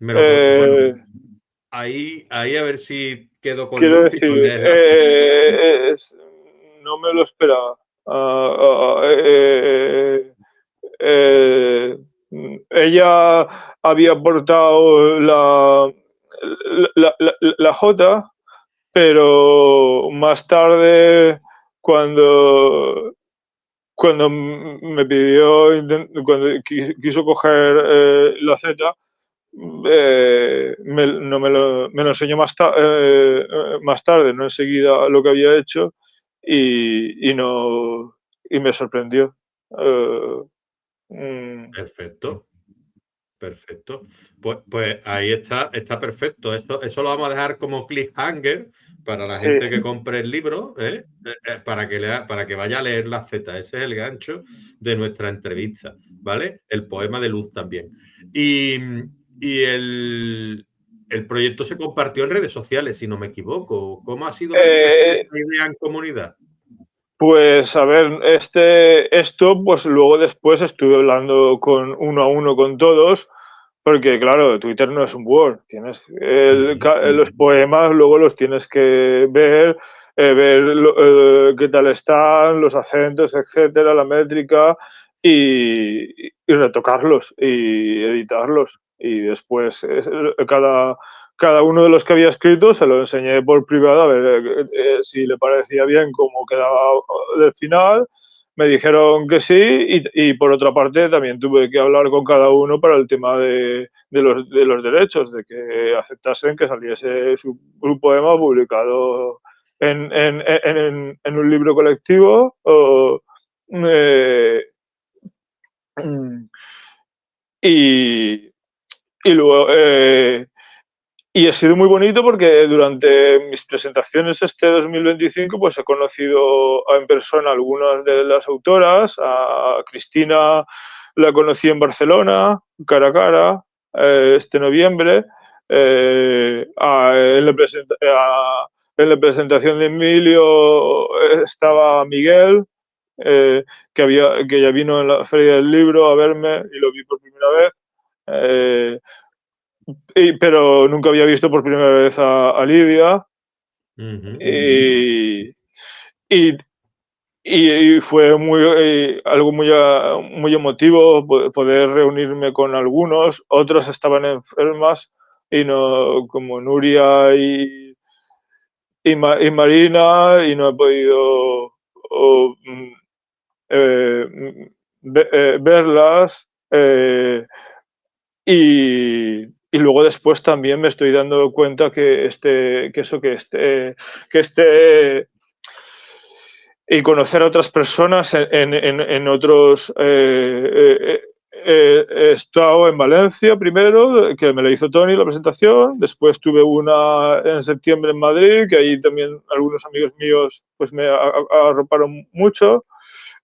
Bueno, Eh, ahí a ver si quedo con Quiero luz y decir, nos lees la Z. no me lo esperaba. Ah, Ella había aportado la J, pero más tarde, cuando, me pidió, cuando quiso coger la Z, me lo enseñó más tarde, no enseguida, lo que había hecho, no, y me sorprendió. Eh, mm, Perfecto, perfecto. Pues ahí está perfecto. Eso lo vamos a dejar como cliffhanger para la sí, gente que compre el libro, ¿eh? Para que vaya a leer la Z. Ese es el gancho de nuestra entrevista, ¿vale? El poema de Luz también. Y, y el proyecto se compartió en redes sociales, si no me equivoco. ¿Cómo ha sido el crecer eh, esta idea en comunidad? Pues a ver, esto, pues luego después estuve hablando con uno a uno con todos, porque claro, Twitter no es un Word, tienes los poemas, luego los tienes que ver, qué tal están, los acentos, etcétera, la métrica, y retocarlos y editarlos. Y después cada uno de los que había escrito se lo enseñé por privado a ver si le parecía bien cómo quedaba del final. Me dijeron que sí y por otra parte también tuve que hablar con cada uno para el tema de los derechos, de que aceptasen que saliese su poema publicado en un libro colectivo eh, y, y luego y ha sido muy bonito porque durante mis presentaciones este 2025 pues he conocido en persona algunas de las autoras. A Cristina la conocí en Barcelona, cara a cara, este noviembre. En la presentación de Emilio estaba Miguel, que ya vino en la Feria del Libro a verme y lo vi por primera vez. Eh, pero nunca había visto por primera vez a Lidia. Y, y, y fue algo muy emotivo poder reunirme con algunos. Otros estaban enfermas y no, como Nuria y Marina, y no he podido o, verlas. Y luego después también me estoy dando cuenta que y conocer a otras personas en otros. He estado en Valencia primero, que me lo hizo Tony la presentación. Después tuve una en septiembre en Madrid, que ahí también algunos amigos míos pues me arroparon mucho.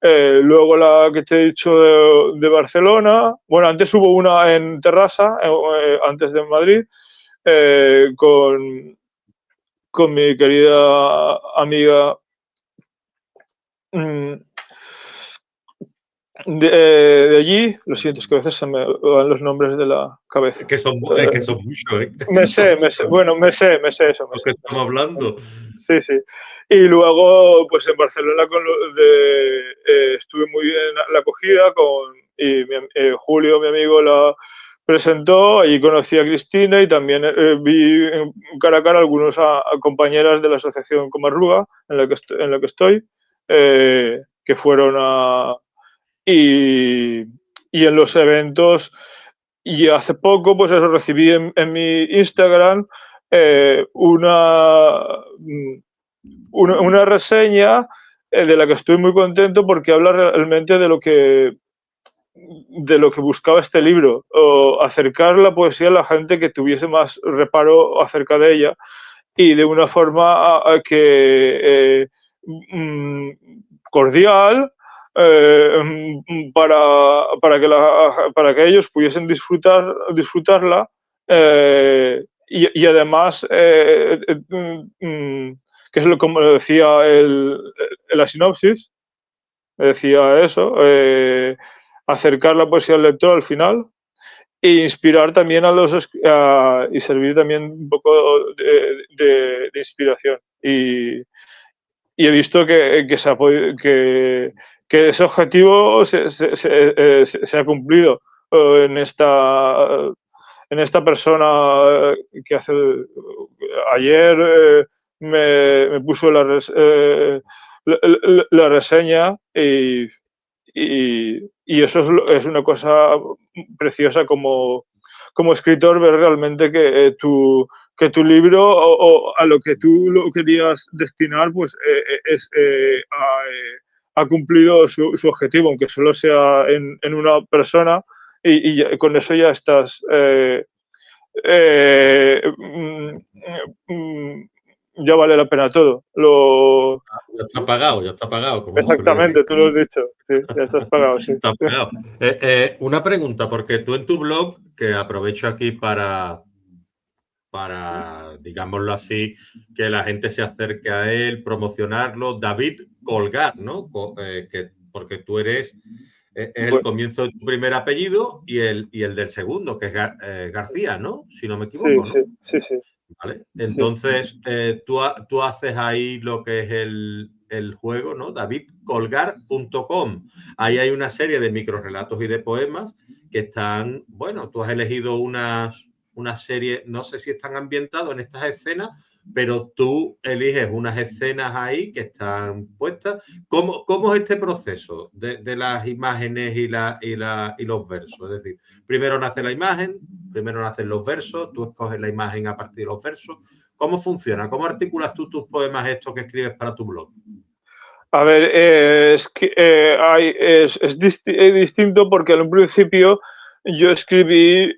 Luego la que te he dicho de Barcelona. Bueno, antes hubo una en Terrassa, antes de Madrid, eh, con, con mi querida amiga mm, de allí. Lo siento, es que a veces se me van los nombres de la cabeza. Que son muchos, ¿eh? Bueno, me sé eso, Lo que estamos hablando. Sí, sí. Y luego, pues en Barcelona estuve muy bien la acogida Julio, mi amigo, la presentó. Allí conocí a Cristina y también vi cara a cara algunos a compañeras de la asociación Comarruga en la que estoy, que fueron y, y en los eventos. Y hace poco, pues eso, recibí en mi Instagram eh, una, mm, una reseña de la que estoy muy contento porque habla realmente de lo que buscaba este libro, o acercar la poesía a la gente que tuviese más reparo acerca de ella y de una forma mm, cordial, para que ellos pudiesen disfrutarla, y además, que es como decía la sinopsis, decía eso, acercar la poesía al lector al final e inspirar también y servir también un poco de inspiración. Y he visto que ese objetivo se ha cumplido en esta persona que ayer me puso la reseña y eso es una cosa preciosa como escritor, ver realmente que tu libro o a lo que tú lo querías destinar, pues ha cumplido su objetivo, aunque solo sea en una persona, con eso ya estás. Ya vale la pena todo. Ya está pagado, como se suele decir. Exactamente, tú lo has dicho. Sí, ya estás pagado, sí. Está pagado. Una pregunta, porque tú en tu blog, que aprovecho aquí para, digámoslo así, que la gente se acerque a él, promocionarlo. David Colgar, ¿no? Porque tú eres es el Bueno, comienzo de tu primer apellido y el del segundo, que es García, ¿no? Si no me sí, equivoco, sí, ¿no? sí, sí, ¿Vale? sí. Entonces, tú haces ahí lo que es el juego, ¿no? davidcolgar.com. Ahí hay una serie de microrelatos y de poemas que están, bueno, tú has elegido una serie, no sé si están ambientados en estas escenas, pero tú eliges unas escenas ahí que están puestas. ¿Cómo es este proceso de las imágenes y los versos? Es decir, primero nace la imagen, primero nacen los versos, tú escoges la imagen a partir de los versos. ¿Cómo funciona? ¿Cómo articulas tú tus poemas estos que escribes para tu blog? A ver, es que es distinto porque en un principio yo escribí,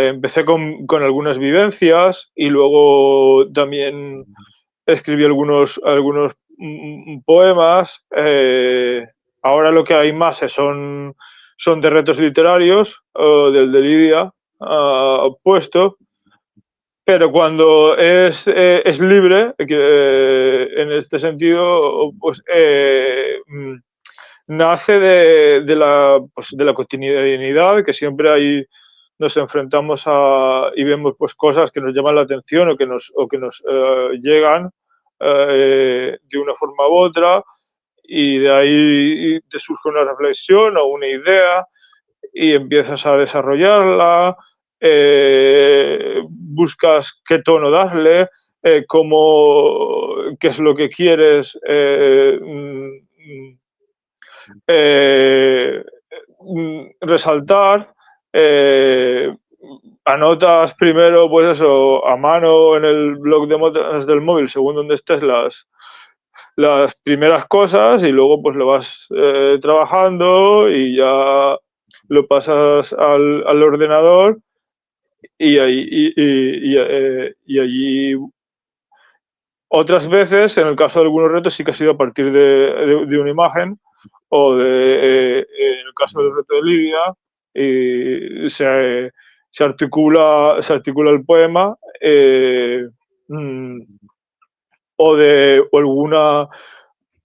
empecé con algunas vivencias y luego también escribí algunos poemas. Ahora lo que hay más son de retos literarios, del de Lidia puesto, pero cuando es libre, en este sentido, pues nace de la cotidianidad, que siempre nos enfrentamos y vemos pues cosas que nos llaman la atención o que nos llegan de una forma u otra, y de ahí te surge una reflexión o una idea y empiezas a desarrollarla, buscas qué tono darle, qué es lo que quieres eh, resaltar. eh, Anotas primero, pues eso, a mano en el blog de notas del móvil, según donde estés, las primeras cosas y luego pues lo vas trabajando y ya lo pasas al ordenador y, ahí, y allí otras veces, en el caso de algunos retos, sí que ha sido a partir de una imagen o en el caso del reto de Lidia, se articula el poema mm, o alguna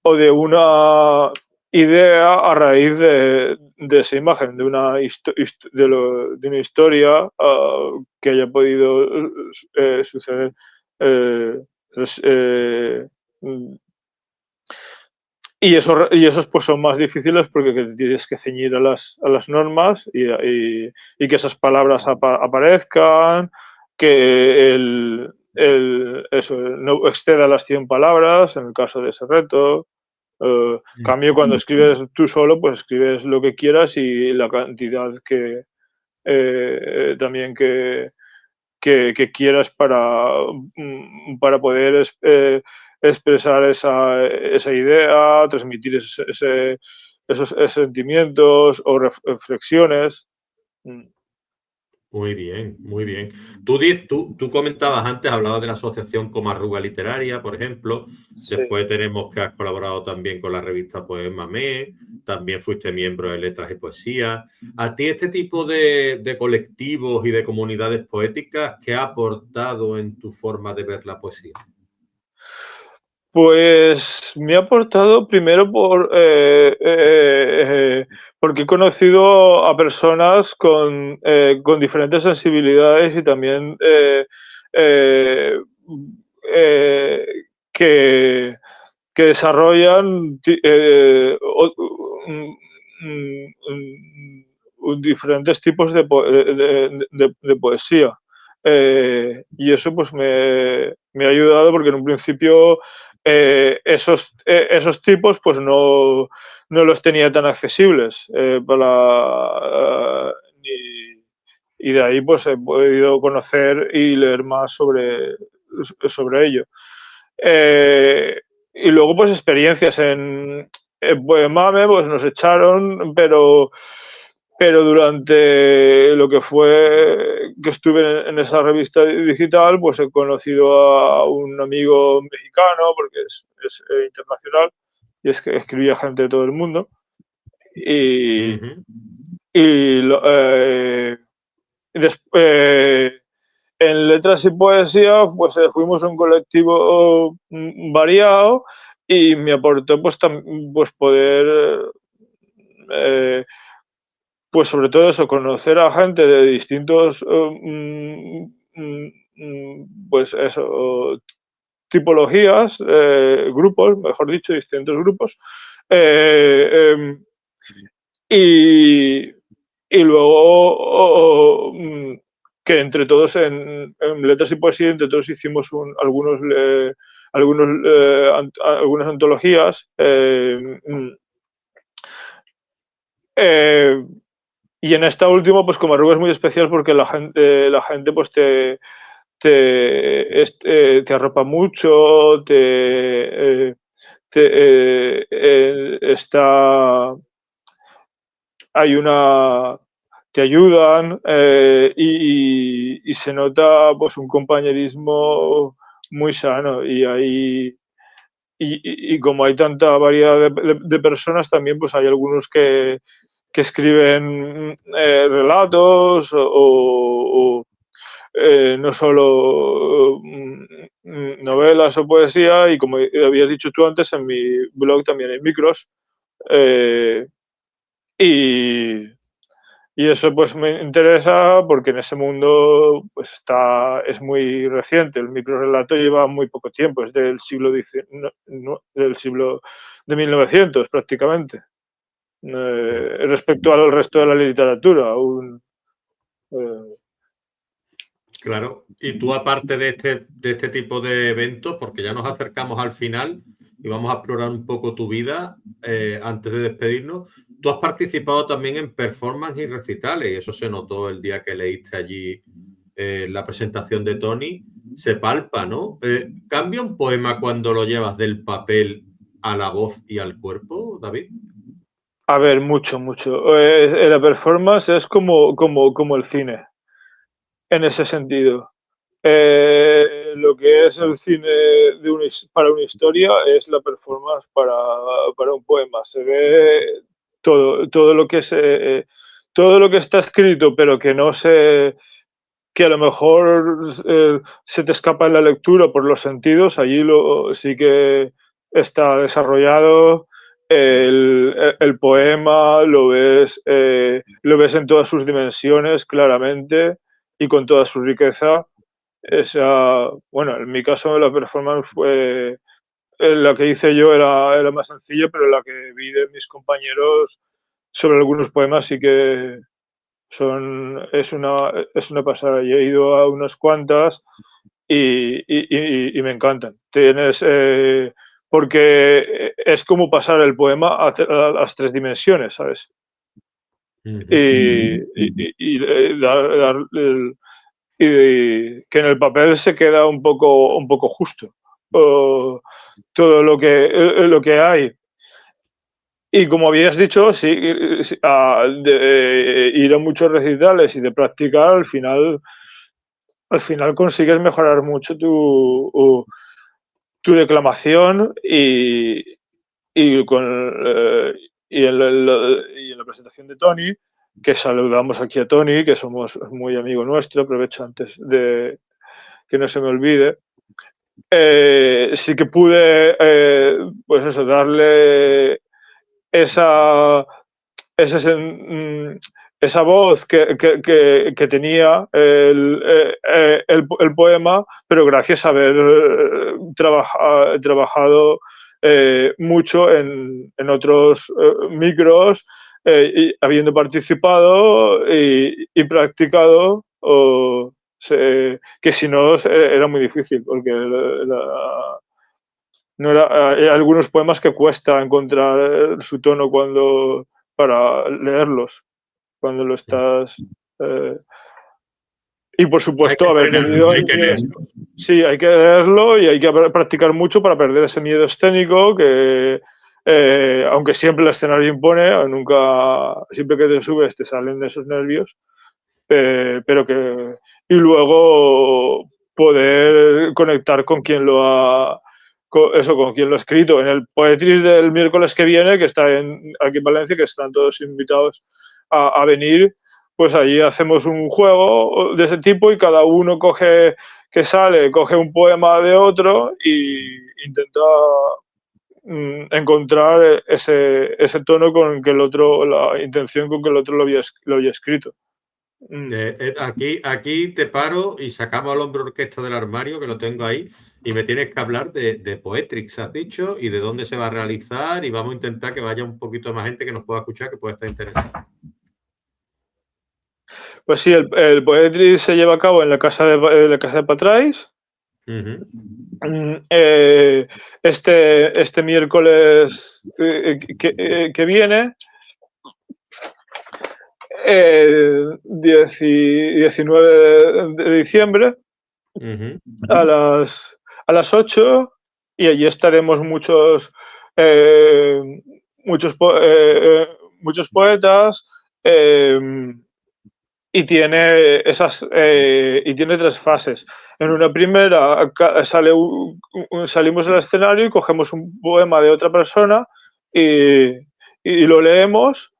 o de una idea a raíz de esa imagen, de una historia que haya podido suceder. eh, pues, mm, y esos pues son más difíciles porque te tienes que ceñir a las normas y que esas palabras aparezcan, que eso no exceda las 100 palabras en el caso de ese reto. Cambio cuando escribes tú solo, pues escribes lo que quieras y la cantidad también que quieras para poder expresar esa idea, transmitir esos sentimientos o reflexiones. Mm, Muy bien, muy bien. Tú comentabas antes, hablabas de la asociación Comarruga Literaria, por ejemplo. Sí. Después tenemos que has colaborado también con la revista Poema Me, también fuiste miembro de Letras y Poesía. ¿A ti este tipo de colectivos y de comunidades poéticas qué ha aportado en tu forma de ver la poesía? Pues me ha aportado primero porque he conocido a personas con diferentes sensibilidades y también eh, eh, que, que desarrollan diferentes tipos de poesía. Y eso pues me ha ayudado porque en un principio esos tipos pues no los tenía tan accesibles y de ahí pues he podido conocer y leer más sobre ello. Y luego pues experiencias en Poemame pues nos echaron, pero durante lo que fue que estuve en esa revista digital, pues he conocido a un amigo mexicano, porque es internacional, y es que escribía gente de todo el mundo. Y, Ujú. y lo- eh, des- eh, en letras y poesía, pues fuimos un colectivo variado y me aportó pues, pues poder, pues sobre todo eso, conocer a gente de distintos, pues eso, tipologías, grupos, mejor dicho, distintos grupos. eh, em, y, y luego que entre todos en letras y poesía, entre todos hicimos algunas antologías. Eh, y en esta última, pues como Aruba es muy especial porque la gente pues te arropa mucho, está, hay una, te ayudan y se nota pues un compañerismo muy sano y como hay tanta variedad de personas también pues hay algunos que escriben relatos no solo novelas o poesía y como habías dicho tú antes en mi blog también hay micros eh, y, y eso pues me interesa porque en ese mundo pues es muy reciente. El microrelato lleva muy poco tiempo, es del siglo XIX, del siglo de 1900 prácticamente. Respecto al resto de la literatura, aún, eh, Claro, y tú aparte de este tipo de eventos, porque ya nos acercamos al final y vamos a explorar un poco tu vida antes de despedirnos, tú has participado también en performance y recitales, y eso se notó el día que leíste allí la presentación de Tony, se palpa, ¿no? ¿Cambia un poema cuando lo llevas del papel a la voz y al cuerpo, David? a ver, mucho, mucho. La performance es como el cine, en ese sentido. Lo que es el cine para una historia es la performance para un poema. Se ve todo lo que todo lo que está escrito, pero que no se, que a lo mejor se te escapa en la lectura por los sentidos, allí sí que está desarrollado. El poema lo ves en todas sus dimensiones claramente y con toda su riqueza. Bueno, en mi caso la performance fue la que hice yo era más sencilla, pero la que vi de mis compañeros sobre algunos poemas sí que es una pasada. Yo he ido a unas cuantas y me encantan. Porque es como pasar el poema a las tres dimensiones, ¿sabes? Uh Y, -huh. y que en el papel se queda un poco justo todo lo que hay. Y como habías dicho, sí, de ir a muchos recitales y de practicar, al final consigues mejorar mucho tu declamación y, con, y en la presentación de Tony, que saludamos aquí a Tony, que somos muy amigo nuestro, aprovecho antes de que no se me olvide, sí que pude, pues eso, darle esa, ese, esa voz que tenía el poema, pero gracias a haber trabajado mucho en otros micros, y habiendo participado y practicado, que si no era muy difícil, porque no era, hay algunos poemas que cuesta encontrar su tono para leerlos, cuando lo estás. eh, y por Hay que supuesto, haber entrenarlo, tenido hay el que miedo. leerlo. Sí, hay que leerlo y hay que practicar mucho para perder ese miedo escénico que, aunque siempre el escenario impone, nunca, siempre que te subes te salen esos nervios, pero que. Y luego poder conectar con quien lo ha. Con quien lo ha escrito. En el Poetry del miércoles que viene, que está aquí en Valencia, que están todos invitados a venir, pues allí hacemos un juego de ese tipo y cada uno coge un poema de otro y intenta encontrar ese tono con que el otro, la intención con que el otro lo había escrito. Mm. Aquí te paro y sacamos al hombre orquesta del armario, que lo tengo ahí, y me tienes que hablar de Poetrix, has dicho, y de dónde se va a realizar, y vamos a intentar que vaya un poquito más gente que nos pueda escuchar, que pueda estar interesada. Pues sí, el Poetry se lleva a cabo en la casa de Patrais. Ujú. Este miércoles que viene, 19 de diciembre, Ujú. a las 8, y allí estaremos eh, muchos, muchos poetas, eh, y tiene tres fases. En una primera salimos al escenario y cogemos un poema de otra persona y lo leemos,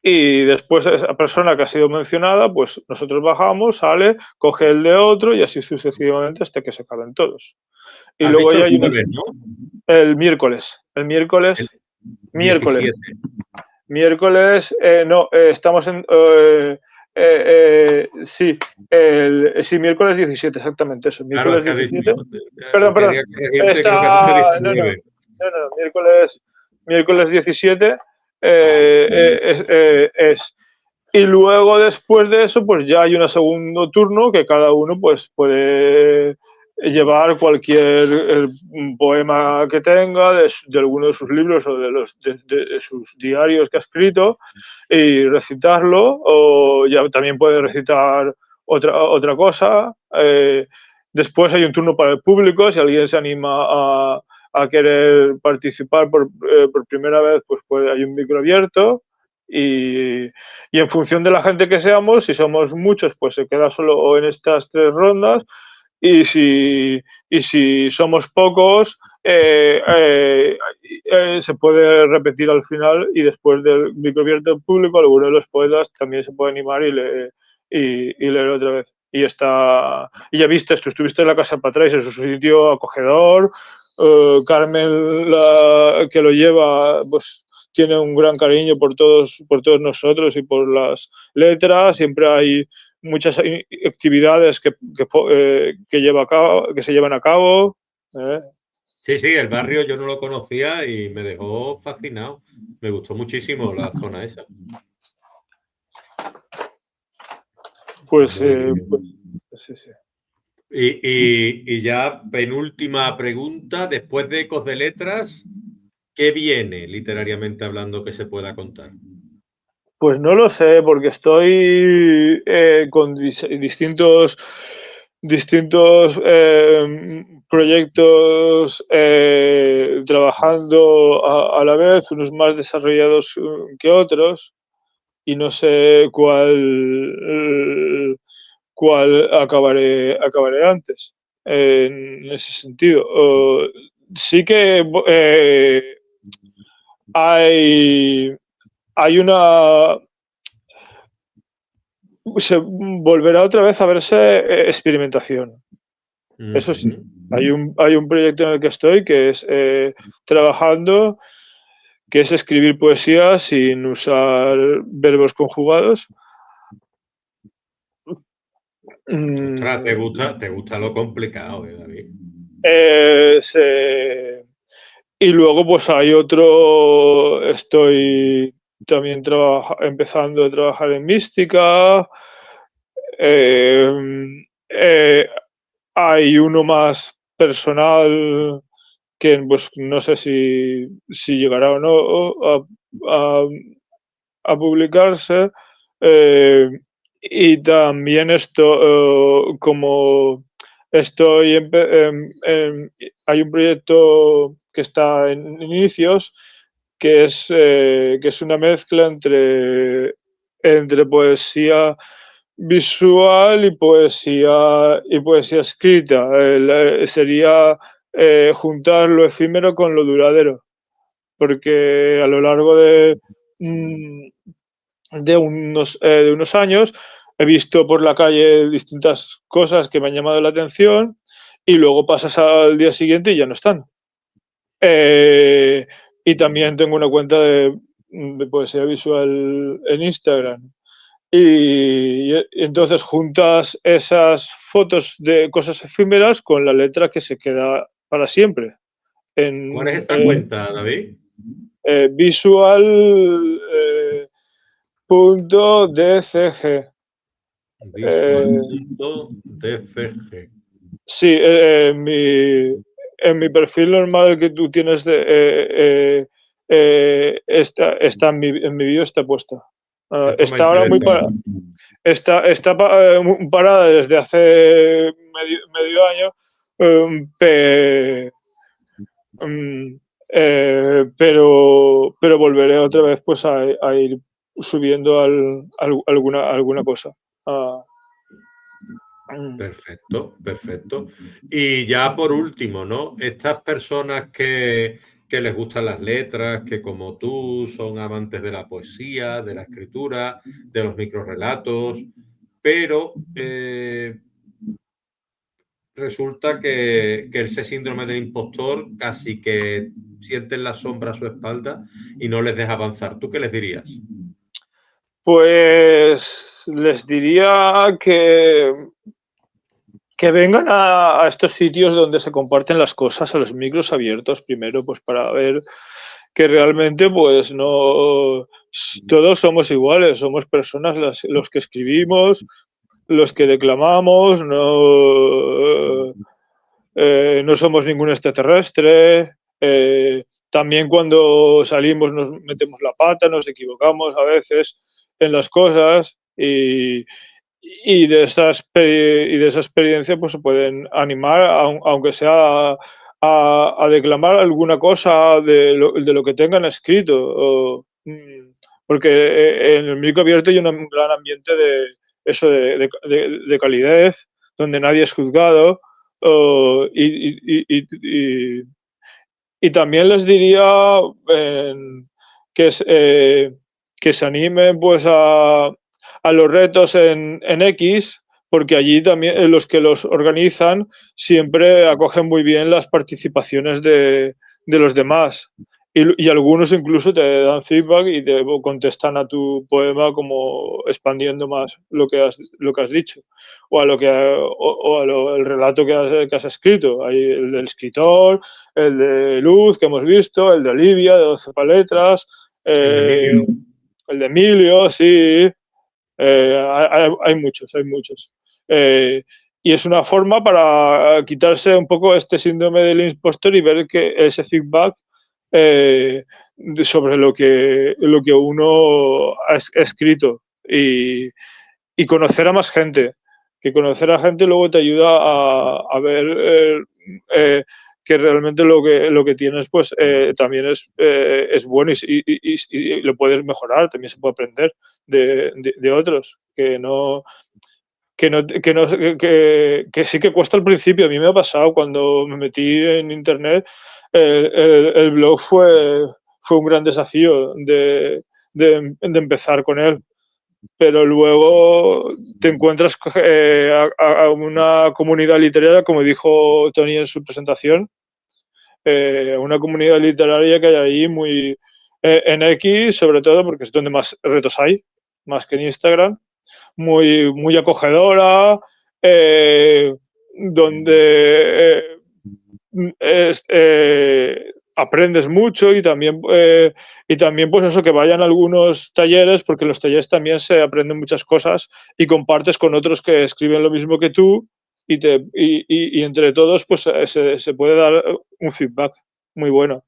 y después esa persona que ha sido mencionada, pues nosotros bajamos, sale, coge el de otro y así sucesivamente hasta que se acaben todos. Y Has luego dicho ya el hay jueves, ¿no? el miércoles, El miércoles, 17. miércoles, no, estamos en, sí, sí, miércoles 17, exactamente eso, Claro, es miércoles que has dicho, 17. Perdón, quería perdón, corregirte, creo que has dicho no, no, 19. no, no, miércoles 17 Vale. es. Y luego después de eso, pues ya hay un segundo turno que cada uno pues puede llevar cualquier poema que tenga de alguno de sus libros o de sus diarios que ha escrito y recitarlo, o ya también puede recitar otra cosa. Después hay un turno para el público, si alguien se anima a querer participar por primera vez, pues hay un micro abierto. Y, y en función de la gente que seamos, si somos muchos, pues se queda solo en estas tres rondas. Y si somos pocos, se puede repetir al final, y después del microabierto público, alguno de los poetas también se puede animar y leer otra vez. Y ya viste, tú estuviste en la Casa Patrais, es un sitio acogedor. Carmen, que lo lleva, pues tiene un gran cariño por todos nosotros y por las letras. Siempre hay muchas actividades que se llevan a cabo. ¿Eh? Sí, sí, el barrio yo no lo conocía y me dejó fascinado. Me gustó muchísimo la zona esa. Pues, Muy bien. sí, sí. Y ya penúltima pregunta, después de Ecos de Letras, ¿qué viene literariamente hablando que se pueda contar? Pues no lo sé, porque estoy con distintos proyectos trabajando a la vez, unos más desarrollados que otros, y no sé cuál acabaré antes, en ese sentido. Sí que hay, hay una se volverá otra vez a verse experimentación. Eso sí, Ujú. hay un proyecto en el que estoy que es trabajando, que es escribir poesía sin usar verbos conjugados. Ostras, Mm, te gusta lo complicado, David. y luego pues hay otro, estoy también empezando a trabajar en mística. eh, eh, Hay uno más personal que pues no sé si llegará o no a, a publicarse. eh, y también como hay un proyecto que está en inicios, que es una mezcla entre poesía visual y poesía escrita. Sería juntar lo efímero con lo duradero, porque a lo largo mm, de unos años, he visto por la calle distintas cosas que me han llamado la atención y luego pasas al día siguiente y ya no están. Eh, y también tengo una cuenta de poesía visual en Instagram. Y entonces juntas esas fotos de cosas efímeras con la letra que se queda para siempre. ¿Cuál es En, esta cuenta, David? visual punto DCG. Eh, Visual.dcg. sí, en mi perfil normal que tú tienes está en mi bio está puesta. Esto me Está ahora muy interesa. parada desde hace medio año, pe- mm, pero volveré otra vez pues a ir subiendo alguna cosa. Ah, mm. Perfecto, perfecto. Y ya por último, ¿no? Estas personas que les gustan las letras, que como tú son amantes de la poesía, de la escritura, de los microrrelatos, pero resulta que ese síndrome del impostor casi que sienten la sombra a su espalda y no les deja avanzar. ¿Tú qué les dirías? Pues les diría que vengan a estos sitios donde se comparten las cosas, a los micros abiertos primero, pues para ver que realmente pues no todos somos iguales, somos personas los que escribimos, los que declamamos, no somos ningún extraterrestre. También cuando salimos nos metemos la pata, nos equivocamos a veces en las cosas y de esa experiencia pues se pueden animar, aunque sea a declamar alguna cosa de lo que tengan escrito. Porque en el micro abierto hay un gran ambiente de eso, de calidez, donde nadie es juzgado. Y también les diría que, que se animen pues a los retos en X, porque allí también los que los organizan siempre acogen muy bien las participaciones de los demás. Y algunos incluso te dan feedback y te contestan a tu poema como expandiendo más lo que has dicho o a lo que el relato que has escrito. Hay el del escritor, el de Luz que hemos visto, el de Olivia de 12 paletras, El de Emilio. el de Emilio, sí, hay muchos, hay muchos. Y es una forma para quitarse un poco este síndrome del impostor y ver que ese feedback sobre lo que uno ha escrito y conocer a más gente. Que conocer a gente luego te ayuda a ver que realmente lo que tienes pues también es bueno y lo puedes mejorar, también se puede aprender de otros, que sí que cuesta al principio. A mí me ha pasado cuando me metí en internet, el blog fue un gran desafío de empezar con él, pero luego te encuentras a una comunidad literaria, como dijo Tony en su presentación, una comunidad literaria que hay ahí muy en X, sobre todo, porque es donde más retos hay, más que en Instagram, muy acogedora, donde aprendes mucho y también pues eso, que vayan a algunos talleres, porque en los talleres también se aprenden muchas cosas y compartes con otros que escriben lo mismo que tú y entre todos pues se puede dar un feedback muy bueno.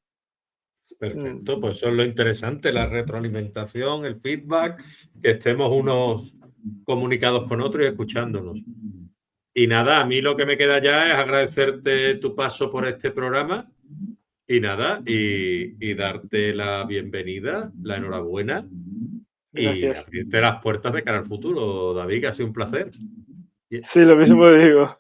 Mm. Perfecto, pues eso es lo interesante, la retroalimentación, el feedback, que estemos unos comunicados con otros y escuchándonos. Y nada, a mí lo que me queda ya es agradecerte tu paso por este programa y nada, y darte la bienvenida, la enhorabuena y Gracias. abrirte las puertas de cara al futuro. David, que ha sido un placer. Sí, lo mismo digo.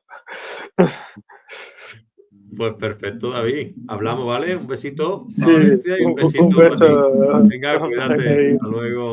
Pues perfecto, David. Hablamos, ¿vale? Un besito Sí, para Valencia y un un besito para beso. ti. Venga, cuídate. Hasta luego.